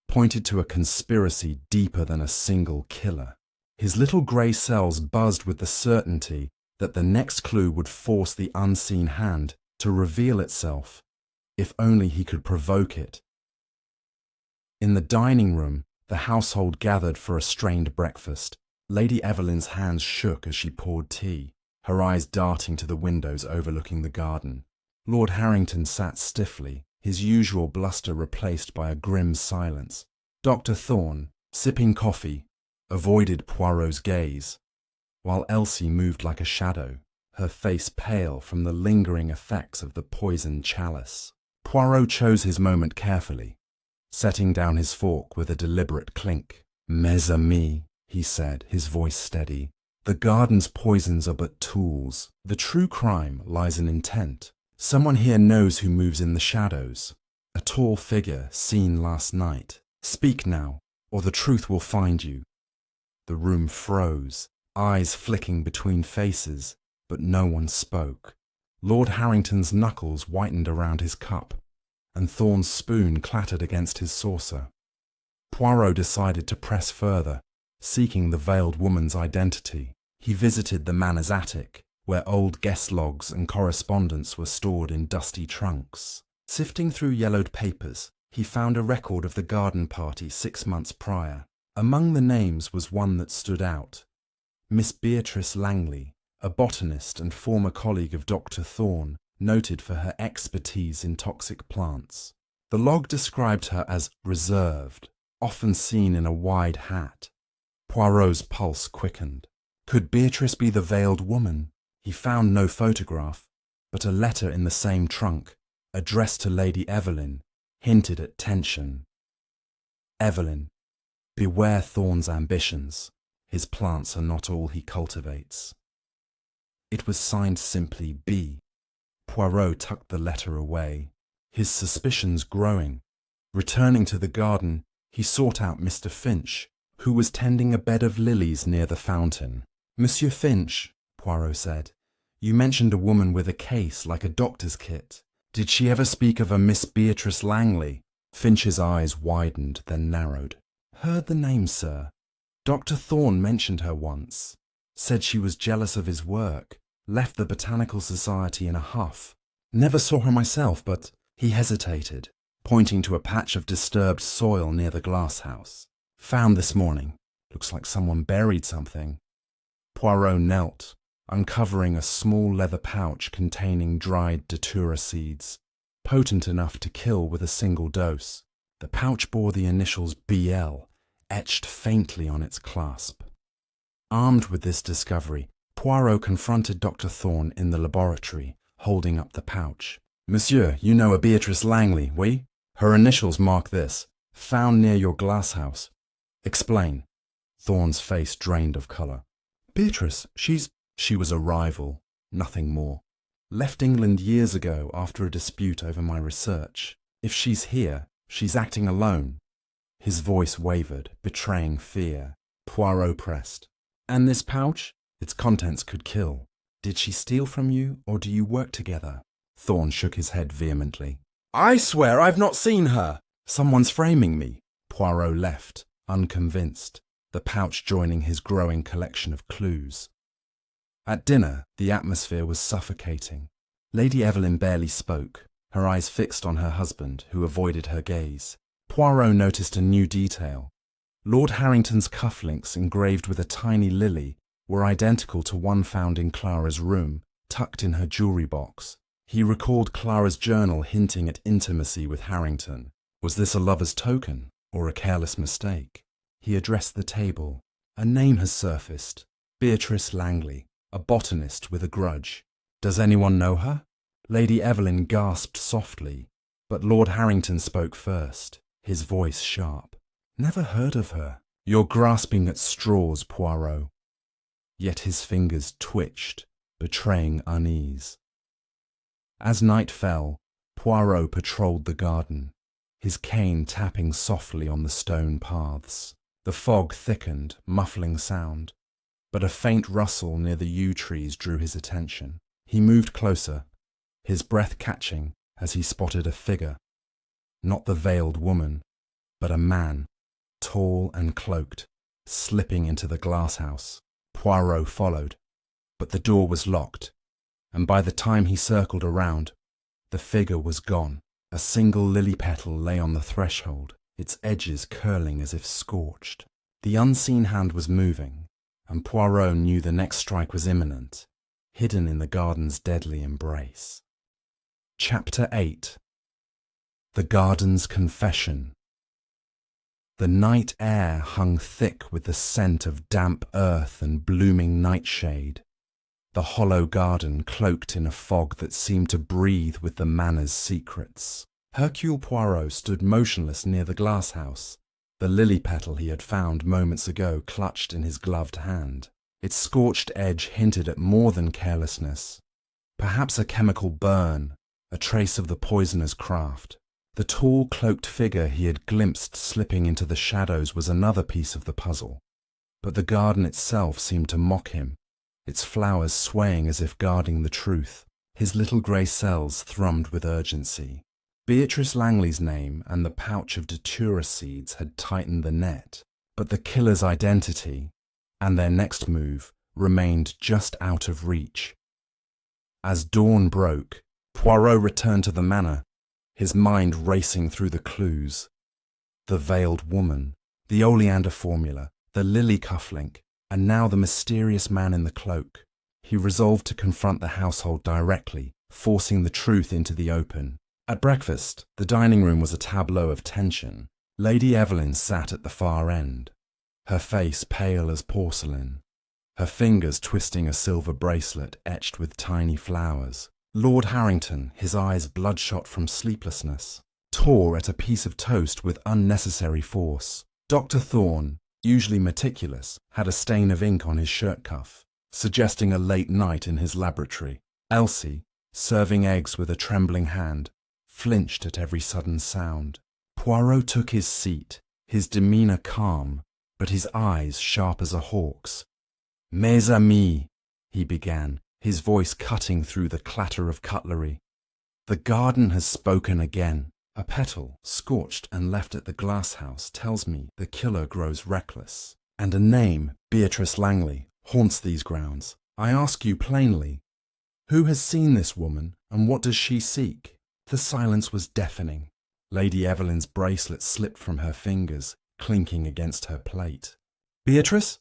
pointed to a conspiracy deeper than a single killer. His little grey cells buzzed with the certainty that the next clue would force the unseen hand to reveal itself, if only he could provoke it. In the dining room, the household gathered for a strained breakfast. Lady Evelyn's hands shook as she poured tea, her eyes darting to the windows overlooking the garden. Lord Harrington sat stiffly, his usual bluster replaced by a grim silence. Dr. Thorne, sipping coffee, avoided Poirot's gaze, while Elsie moved like a shadow, her face pale from the lingering effects of the poisoned chalice. Poirot chose his moment carefully, setting down his fork with a deliberate clink. "Mes amis," he said, his voice steady, "the garden's poisons are but tools. The true crime lies in intent. Someone here knows who moves in the shadows. A tall figure seen last night. Speak now, or the truth will find you." The room froze, eyes flicking between faces, but no one spoke. Lord Harrington's knuckles whitened around his cup, and Thorne's spoon clattered against his saucer. Poirot decided to press further, seeking the veiled woman's identity. He visited the manor's attic, where old guest logs and correspondence were stored in dusty trunks. Sifting through yellowed papers, he found a record of the garden party 6 months prior. Among the names was one that stood out: Miss Beatrice Langley, a botanist and former colleague of Dr. Thorne, noted for her expertise in toxic plants. The log described her as reserved, often seen in a wide hat. Poirot's pulse quickened. Could Beatrice be the veiled woman? He found no photograph, but a letter in the same trunk, addressed to Lady Evelyn, hinted at tension. "Evelyn, beware Thorne's ambitions. His plants are not all he cultivates." It was signed simply B. Poirot tucked the letter away, his suspicions growing. Returning to the garden, he sought out Mr. Finch, who was tending a bed of lilies near the fountain. "Monsieur Finch," Poirot said, "you mentioned a woman with a case like a doctor's kit. Did she ever speak of a Miss Beatrice Langley?" Finch's eyes widened, then narrowed. "Heard the name, sir. Dr. Thorne mentioned her once. Said she was jealous of his work. Left the Botanical Society in a huff. Never saw her myself, but..." He hesitated, pointing to a patch of disturbed soil near the glasshouse. "Found this morning. Looks like someone buried something." Poirot knelt, uncovering a small leather pouch containing dried datura seeds, potent enough to kill with a single dose. The pouch bore the initials BL, etched faintly on its clasp. Armed with this discovery, Poirot confronted Dr. Thorne in the laboratory, holding up the pouch. "Monsieur, you know a Beatrice Langley, oui? Her initials mark this. Found near your glasshouse. Explain." Thorne's face drained of colour. "Beatrice, she was a rival, nothing more. Left England years ago after a dispute over my research. If she's here, she's acting alone." His voice wavered, betraying fear. Poirot pressed. "And this pouch? Its contents could kill. Did she steal from you, or do you work together?" Thorne shook his head vehemently. "I swear I've not seen her!" "Someone's framing me." Poirot left, unconvinced, the pouch joining his growing collection of clues. At dinner, the atmosphere was suffocating. Lady Evelyn barely spoke, her eyes fixed on her husband, who avoided her gaze. Poirot noticed a new detail. Lord Harrington's cufflinks engraved with a tiny lily were identical to one found in Clara's room, tucked in her jewellery box. He recalled Clara's journal hinting at intimacy with Harrington. Was this a lover's token, or a careless mistake? He addressed the table. "A name has surfaced. Beatrice Langley, a botanist with a grudge. Does anyone know her?" Lady Evelyn gasped softly, but Lord Harrington spoke first, his voice sharp. Never heard of her. You're grasping at straws, Poirot. Yet his fingers twitched, betraying unease. As night fell, Poirot patrolled the garden, his cane tapping softly on the stone paths. The fog thickened, muffling sound, but a faint rustle near the yew trees drew his attention. He moved closer, his breath catching as he spotted a figure. Not the veiled woman, but a man, tall and cloaked, slipping into the glasshouse. Poirot followed, but the door was locked, and by the time he circled around, the figure was gone. A single lily petal lay on the threshold, its edges curling as if scorched. The unseen hand was moving, and Poirot knew the next strike was imminent, hidden in the garden's deadly embrace. Chapter 8. The Garden's Confession. The night air hung thick with the scent of damp earth and blooming nightshade. The hollow garden cloaked in a fog that seemed to breathe with the manor's secrets. Hercule Poirot stood motionless near the glasshouse, the lily petal he had found moments ago clutched in his gloved hand. Its scorched edge hinted at more than carelessness, perhaps a chemical burn, a trace of the poisoner's craft. The tall, cloaked figure he had glimpsed slipping into the shadows was another piece of the puzzle, but the garden itself seemed to mock him, its flowers swaying as if guarding the truth. His little grey cells thrummed with urgency. Beatrice Langley's name and the pouch of datura seeds had tightened the net, but the killer's identity and their next move remained just out of reach. As dawn broke, Poirot returned to the manor, his mind racing through the clues. The veiled woman, the oleander formula, the lily cufflink, and now the mysterious man in the cloak. He resolved to confront the household directly, forcing the truth into the open. At breakfast, the dining room was a tableau of tension. Lady Evelyn sat at the far end, her face pale as porcelain, her fingers twisting a silver bracelet etched with tiny flowers. Lord Harrington, his eyes bloodshot from sleeplessness, tore at a piece of toast with unnecessary force. Dr. Thorne, usually meticulous, had a stain of ink on his shirt cuff, suggesting a late night in his laboratory. Elsie, serving eggs with a trembling hand, flinched at every sudden sound. Poirot took his seat, his demeanour calm, but his eyes sharp as a hawk's. "Mes amis," he began, his voice cutting through the clatter of cutlery. "The garden has spoken again. A petal, scorched and left at the glasshouse, tells me the killer grows reckless. And a name, Beatrice Langley, haunts these grounds. I ask you plainly, who has seen this woman, and what does she seek?" The silence was deafening. Lady Evelyn's bracelet slipped from her fingers, clinking against her plate. "Beatrice?"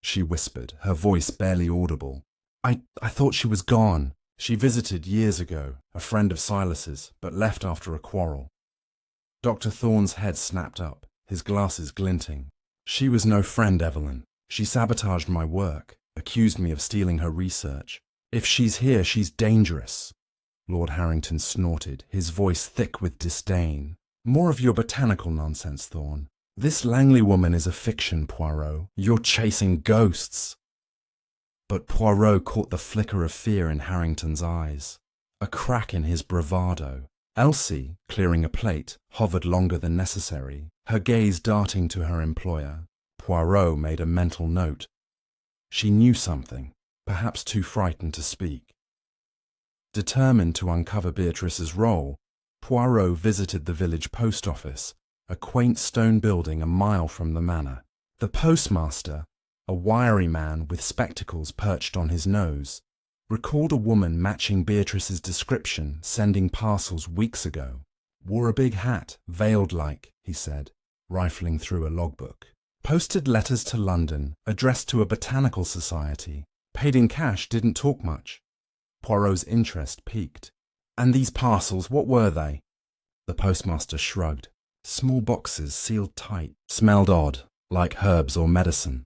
she whispered, her voice barely audible. I thought she was gone. She visited years ago, a friend of Silas's, but left after a quarrel." Dr. Thorne's head snapped up, his glasses glinting. "She was no friend, Evelyn. She sabotaged my work, accused me of stealing her research. If she's here, she's dangerous." Lord Harrington snorted, his voice thick with disdain. "More of your botanical nonsense, Thorne. This Langley woman is a fiction, Poirot. You're chasing ghosts." But Poirot caught the flicker of fear in Harrington's eyes, a crack in his bravado. Elsie, clearing a plate, hovered longer than necessary, her gaze darting to her employer. Poirot made a mental note. She knew something, perhaps too frightened to speak. Determined to uncover Beatrice's role, Poirot visited the village post office, a quaint stone building a mile from the manor. The postmaster, a wiry man with spectacles perched on his nose, recalled a woman matching Beatrice's description sending parcels weeks ago. "Wore a big hat, veiled-like," he said, rifling through a logbook. "Posted letters to London, addressed to a botanical society. Paid in cash, didn't talk much." Poirot's interest piqued. "And these parcels, what were they?" The postmaster shrugged. "Small boxes, sealed tight. Smelled odd, like herbs or medicine."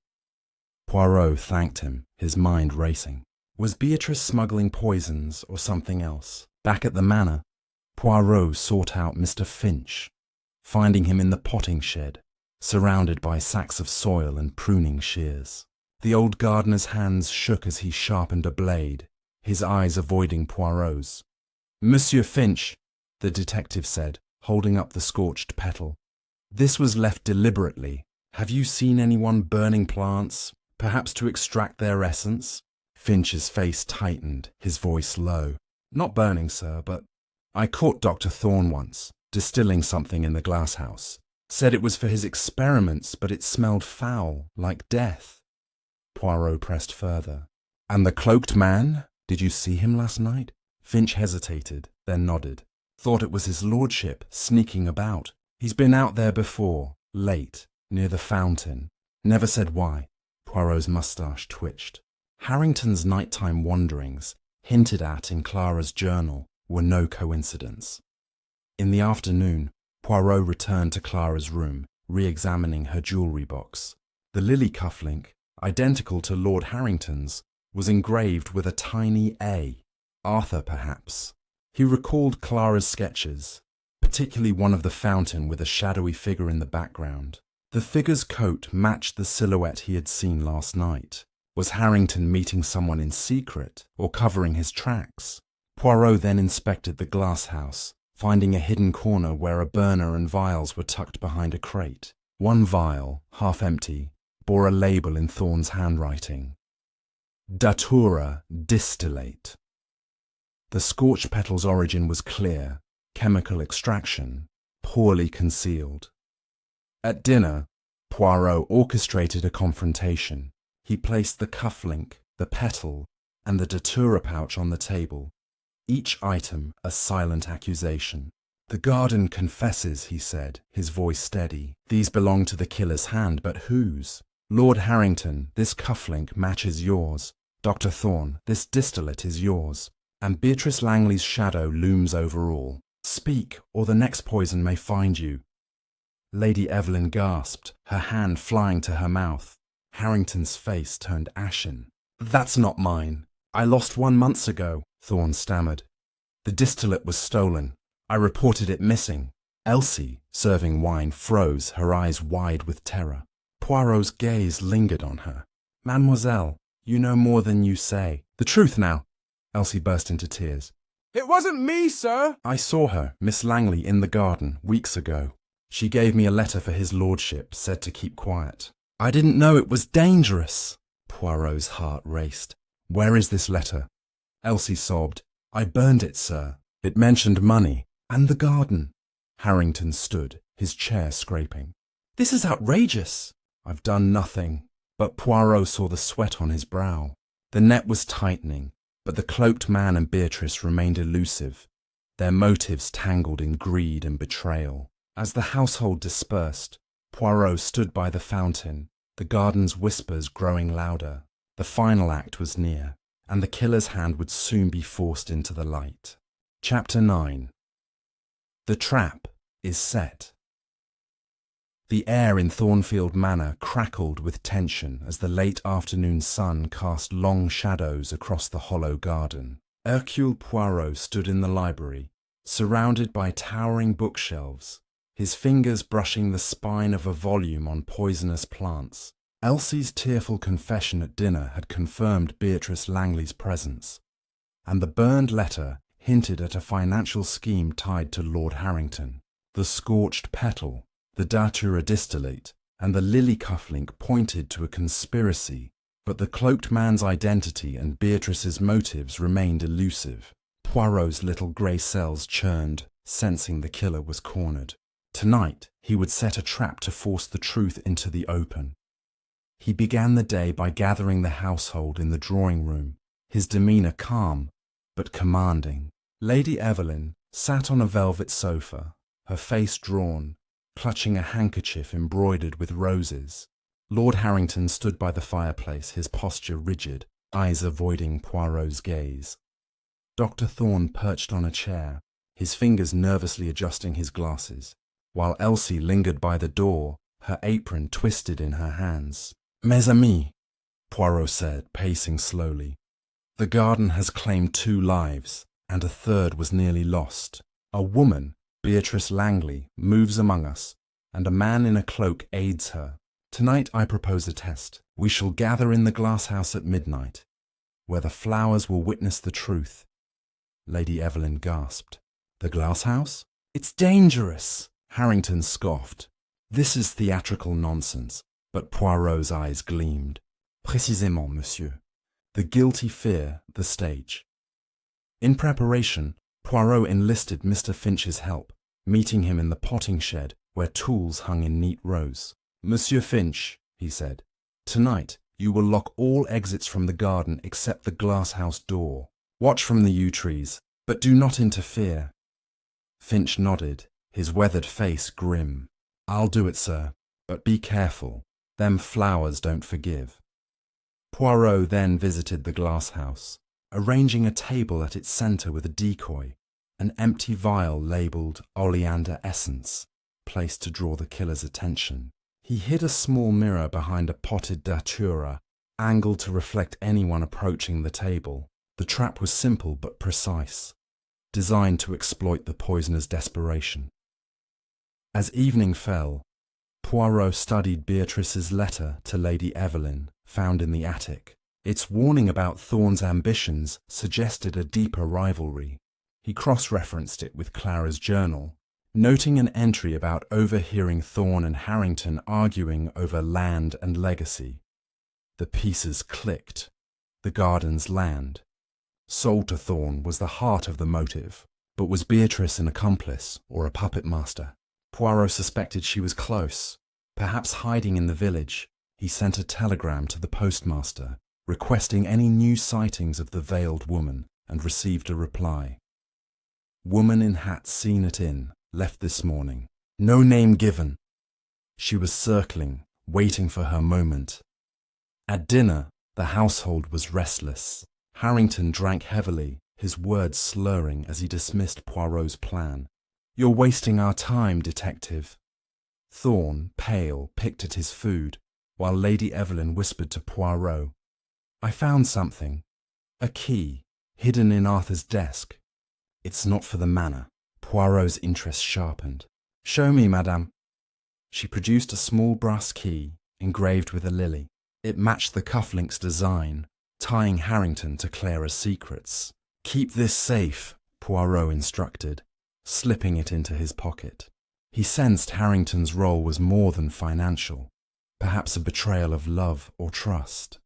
Poirot thanked him, his mind racing. Was Beatrice smuggling poisons or something else? Back at the manor, Poirot sought out Mr. Finch, finding him in the potting shed, surrounded by sacks of soil and pruning shears. The old gardener's hands shook as he sharpened a blade, his eyes avoiding Poirot's. "Monsieur Finch," the detective said, holding up the scorched petal. "This was left deliberately. Have you seen anyone burning plants, perhaps to extract their essence?" Finch's face tightened, his voice low. "Not burning, sir, but I caught Dr. Thorne once, distilling something in the glasshouse. Said it was for his experiments, but it smelled foul, like death." Poirot pressed further. "And the cloaked man? Did you see him last night?" Finch hesitated, then nodded. "Thought it was his lordship, sneaking about. He's been out there before, late, near the fountain. Never said why." Poirot's moustache twitched. Harrington's nighttime wanderings, hinted at in Clara's journal, were no coincidence. In the afternoon, Poirot returned to Clara's room, re-examining her jewellery box. The lily cufflink, identical to Lord Harrington's, was engraved with a tiny A. Arthur, perhaps. He recalled Clara's sketches, particularly one of the fountain with a shadowy figure in the background. The figure's coat matched the silhouette he had seen last night. Was Harrington meeting someone in secret, or covering his tracks? Poirot then inspected the glass house, finding a hidden corner where a burner and vials were tucked behind a crate. One vial, half empty, bore a label in Thorne's handwriting. Datura distillate. The scorched petal's origin was clear, chemical extraction, poorly concealed. At dinner, Poirot orchestrated a confrontation. He placed the cufflink, the petal, and the datura pouch on the table, each item a silent accusation. "The garden confesses," he said, his voice steady. "These belong to the killer's hand, but whose? Lord Harrington, this cufflink matches yours. Dr. Thorne, this distillate is yours. And Beatrice Langley's shadow looms over all. Speak, or the next poison may find you." Lady Evelyn gasped, her hand flying to her mouth. Harrington's face turned ashen. "That's not mine. I lost one months ago," Thorne stammered. "The distillate was stolen. I reported it missing." Elsie, serving wine, froze, her eyes wide with terror. Poirot's gaze lingered on her. "Mademoiselle, you know more than you say. The truth now." Elsie burst into tears. "It wasn't me, sir." "I saw her, Miss Langley, in the garden, weeks ago. She gave me a letter for his lordship, said to keep quiet. I didn't know it was dangerous." Poirot's heart raced. "Where is this letter?" Elsie sobbed. "I burned it, sir. It mentioned money, and the garden." Harrington stood, his chair scraping. "This is outrageous." "I've done nothing." But Poirot saw the sweat on his brow. The net was tightening, but the cloaked man and Beatrice remained elusive, their motives tangled in greed and betrayal. As the household dispersed, Poirot stood by the fountain, the garden's whispers growing louder. The final act was near, and the killer's hand would soon be forced into the light. Chapter 9. The trap is set. The air in Thornfield Manor crackled with tension as the late afternoon sun cast long shadows across the hollow garden. Hercule Poirot stood in the library, surrounded by towering bookshelves, his fingers brushing the spine of a volume on poisonous plants. Elsie's tearful confession at dinner had confirmed Beatrice Langley's presence, and the burned letter hinted at a financial scheme tied to Lord Harrington. The scorched petal, the datura distillate, and the lily cufflink pointed to a conspiracy, but the cloaked man's identity and Beatrice's motives remained elusive. Poirot's little grey cells churned, sensing the killer was cornered. Tonight, he would set a trap to force the truth into the open. He began the day by gathering the household in the drawing room, his demeanour calm, but commanding. Lady Evelyn sat on a velvet sofa, her face drawn, clutching a handkerchief embroidered with roses. Lord Harrington stood by the fireplace, his posture rigid, eyes avoiding Poirot's gaze. Dr. Thorne perched on a chair, his fingers nervously adjusting his glasses, while Elsie lingered by the door, her apron twisted in her hands. "Mes amis," Poirot said, pacing slowly. "The garden has claimed 2 lives, and a third was nearly lost. A woman, Beatrice Langley, moves among us, and a man in a cloak aids her. Tonight I propose a test. We shall gather in the glass house at midnight, where the flowers will witness the truth. Lady Evelyn gasped. The glass house? It's dangerous! Harrington scoffed. This is theatrical nonsense, but Poirot's eyes gleamed. Précisément, monsieur. The guilty fear the stage. In preparation, Poirot enlisted Mr. Finch's help, meeting him in the potting shed where tools hung in neat rows. Monsieur Finch, he said, tonight you will lock all exits from the garden except the glass house door. Watch from the yew trees, but do not interfere. Finch nodded, his weathered face grim. I'll do it, sir, but be careful. Them flowers don't forgive. Poirot then visited the glass house, arranging a table at its centre with a decoy, an empty vial labelled oleander essence, placed to draw the killer's attention. He hid a small mirror behind a potted datura, angled to reflect anyone approaching the table. The trap was simple but precise, designed to exploit the poisoner's desperation. As evening fell, Poirot studied Beatrice's letter to Lady Evelyn, found in the attic. Its warning about Thorne's ambitions suggested a deeper rivalry. He cross-referenced it with Clara's journal, noting an entry about overhearing Thorne and Harrington arguing over land and legacy. The pieces clicked. The garden's land, sold to Thorne, was the heart of the motive, but was Beatrice an accomplice or a puppet master? Poirot suspected she was close, perhaps hiding in the village. He sent a telegram to the postmaster, requesting any new sightings of the veiled woman, and received a reply. Woman in hat seen at inn, left this morning. No name given. She was circling, waiting for her moment. At dinner, the household was restless. Harrington drank heavily, his words slurring as he dismissed Poirot's plan. You're wasting our time, detective. Thorne, pale, picked at his food, while Lady Evelyn whispered to Poirot, I found something. A key, hidden in Arthur's desk. It's not for the manor. Poirot's interest sharpened. Show me, madame. She produced a small brass key, engraved with a lily. It matched the cufflink's design, tying Harrington to Clara's secrets. Keep this safe, Poirot instructed, slipping it into his pocket. He sensed Harrington's role was more than financial, perhaps a betrayal of love or trust.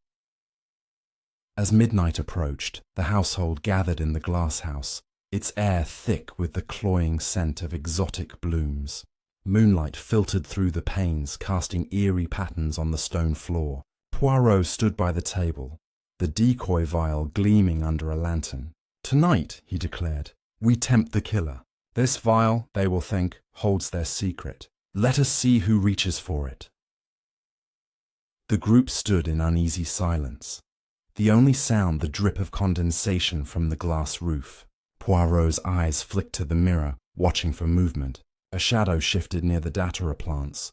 As midnight approached, the household gathered in the glass house, its air thick with the cloying scent of exotic blooms. Moonlight filtered through the panes, casting eerie patterns on the stone floor. Poirot stood by the table, the decoy vial gleaming under a lantern. Tonight, he declared, we tempt the killer. This vial, they will think, holds their secret. Let us see who reaches for it. The group stood in uneasy silence, the only sound the drip of condensation from the glass roof. Poirot's eyes flicked to the mirror, watching for movement. A shadow shifted near the datura plants.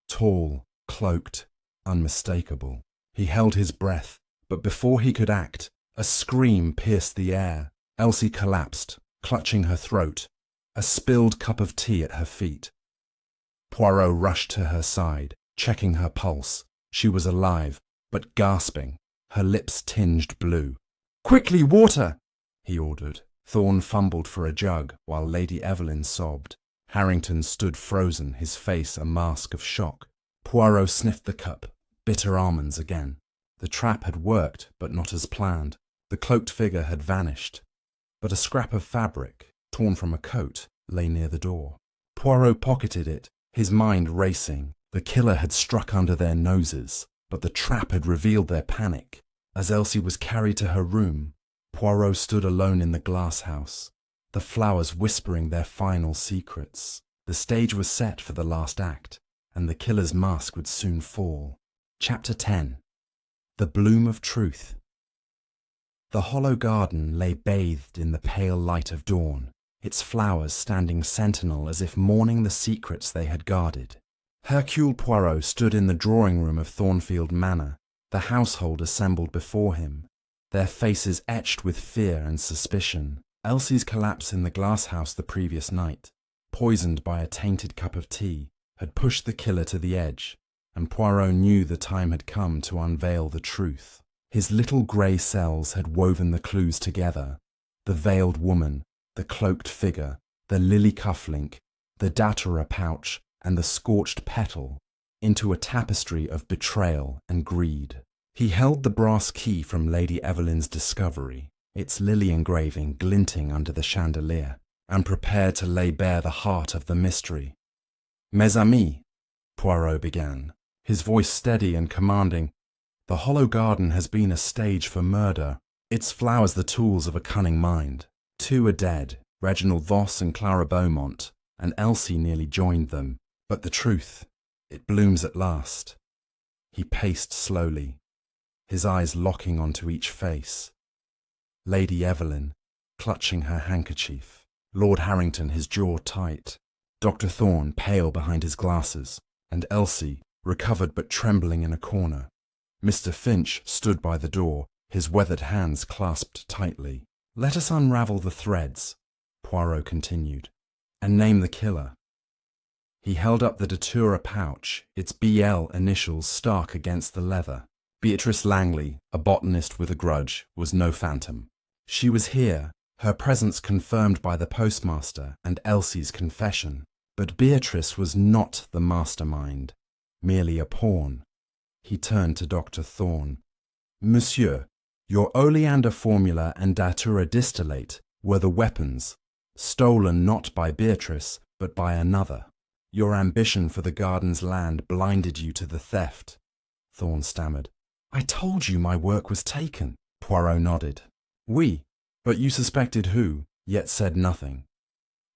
Tall, cloaked, unmistakable. He held his breath, but before he could act, a scream pierced the air. Elsie collapsed, clutching her throat, a spilled cup of tea at her feet. Poirot rushed to her side, checking her pulse. She was alive, but gasping, her lips tinged blue. Quickly, water! He ordered. Thorne fumbled for a jug, while Lady Evelyn sobbed. Harrington stood frozen, his face a mask of shock. Poirot sniffed the cup, bitter almonds again. The trap had worked, but not as planned. The cloaked figure had vanished, but a scrap of fabric, torn from a coat, lay near the door. Poirot pocketed it, his mind racing. The killer had struck under their noses, but the trap had revealed their panic. As Elsie was carried to her room, Poirot stood alone in the glass house, the flowers whispering their final secrets. The stage was set for the last act, and the killer's mask would soon fall. Chapter 10. The Bloom of Truth. The hollow garden lay bathed in the pale light of dawn, its flowers standing sentinel as if mourning the secrets they had guarded. Hercule Poirot stood in the drawing-room of Thornfield Manor, the household assembled before him, their faces etched with fear and suspicion. Elsie's collapse in the glass-house the previous night, poisoned by a tainted cup of tea, had pushed the killer to the edge, and Poirot knew the time had come to unveil the truth. His little grey cells had woven the clues together: the veiled woman, the cloaked figure, the lily cufflink, the datura pouch, and the scorched petal, into a tapestry of betrayal and greed. He held the brass key from Lady Evelyn's discovery, its lily engraving glinting under the chandelier, and prepared to lay bare the heart of the mystery. "Mes amis," Poirot began, his voice steady and commanding, "the Hollow Garden has been a stage for murder, its flowers the tools of a cunning mind. 2 are dead, Reginald Voss and Clara Beaumont, and Elsie nearly joined them. But the truth, it blooms at last." He paced slowly, his eyes locking onto each face. Lady Evelyn, clutching her handkerchief, Lord Harrington, his jaw tight, Dr. Thorne, pale behind his glasses, and Elsie, recovered but trembling in a corner. Mr. Finch stood by the door, his weathered hands clasped tightly. "Let us unravel the threads," Poirot continued, "and name the killer." He held up the datura pouch, its BL initials stark against the leather. Beatrice Langley, a botanist with a grudge, was no phantom. She was here, her presence confirmed by the postmaster and Elsie's confession. But Beatrice was not the mastermind, merely a pawn. He turned to Dr. Thorne. "Monsieur, your oleander formula and datura distillate were the weapons, stolen not by Beatrice, but by another. Your ambition for the garden's land blinded you to the theft." Thorne stammered. "I told you my work was taken." Poirot nodded. "Oui, but you suspected who, yet said nothing."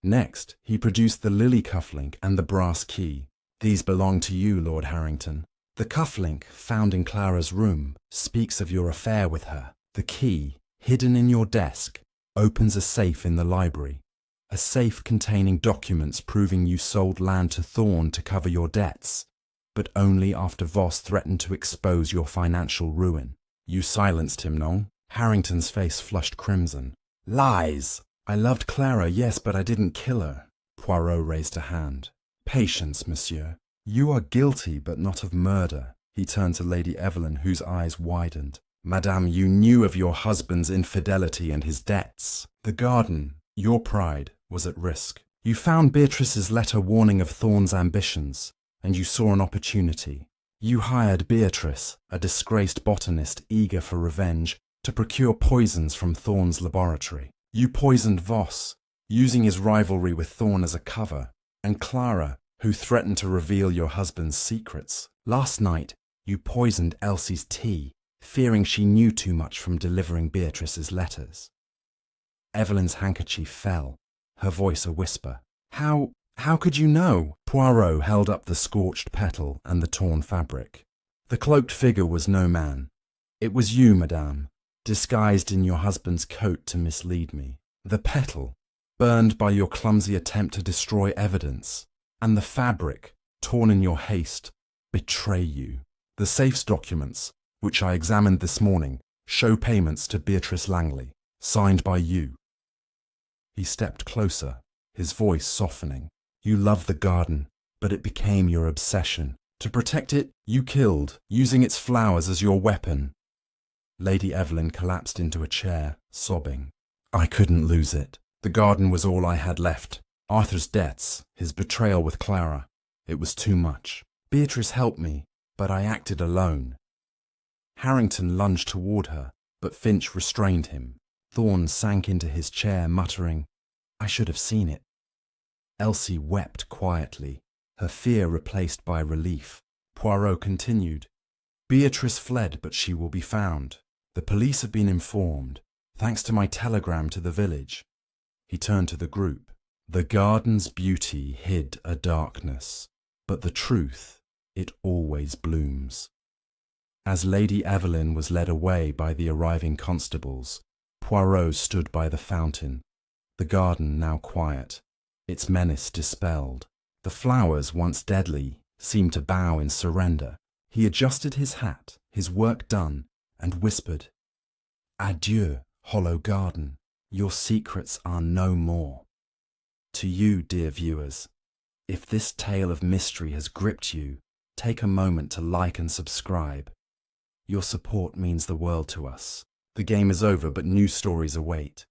Next, he produced the lily cufflink and the brass key. "These belong to you, Lord Harrington. The cufflink, found in Clara's room, speaks of your affair with her. The key, hidden in your desk, opens a safe in the library. A safe containing documents proving you sold land to Thorne to cover your debts, but only after Voss threatened to expose your financial ruin. You silenced him, non?" Harrington's face flushed crimson. "Lies! I loved Clara, yes, but I didn't kill her." Poirot raised a hand. "Patience, monsieur. You are guilty, but not of murder." He turned to Lady Evelyn, whose eyes widened. "Madame, you knew of your husband's infidelity and his debts. The garden, your pride, was at risk. You found Beatrice's letter warning of Thorne's ambitions, and you saw an opportunity. You hired Beatrice, a disgraced botanist eager for revenge, to procure poisons from Thorne's laboratory. You poisoned Voss, using his rivalry with Thorne as a cover, and Clara, who threatened to reveal your husband's secrets. Last night, you poisoned Elsie's tea, fearing she knew too much from delivering Beatrice's letters." Evelyn's handkerchief fell, her voice a whisper. How could you know?" Poirot held up the scorched petal and the torn fabric. "The cloaked figure was no man. It was you, madame, disguised in your husband's coat to mislead me. The petal, burned by your clumsy attempt to destroy evidence, and the fabric, torn in your haste, betray you. The safe's documents, which I examined this morning, show payments to Beatrice Langley, signed by you." He stepped closer, his voice softening. "You loved the garden, but it became your obsession. To protect it, you killed, using its flowers as your weapon." Lady Evelyn collapsed into a chair, sobbing. "I couldn't lose it. The garden was all I had left. Arthur's debts, his betrayal with Clara. It was too much. Beatrice helped me, but I acted alone." Harrington lunged toward her, but Finch restrained him. Thorne sank into his chair, muttering, "I should have seen it." Elsie wept quietly, her fear replaced by relief. Poirot continued, "Beatrice fled, but she will be found. The police have been informed, thanks to my telegram to the village." He turned to the group. "The garden's beauty hid a darkness, but the truth, it always blooms." As Lady Evelyn was led away by the arriving constables, Poirot stood by the fountain, the garden now quiet, its menace dispelled. The flowers, once deadly, seemed to bow in surrender. He adjusted his hat, his work done, and whispered, "Adieu, Hollow Garden. Your secrets are no more." To you, dear viewers, If this tale of mystery has gripped you, take a moment to like and subscribe. Your support means the world to us. The game is over, but new stories await.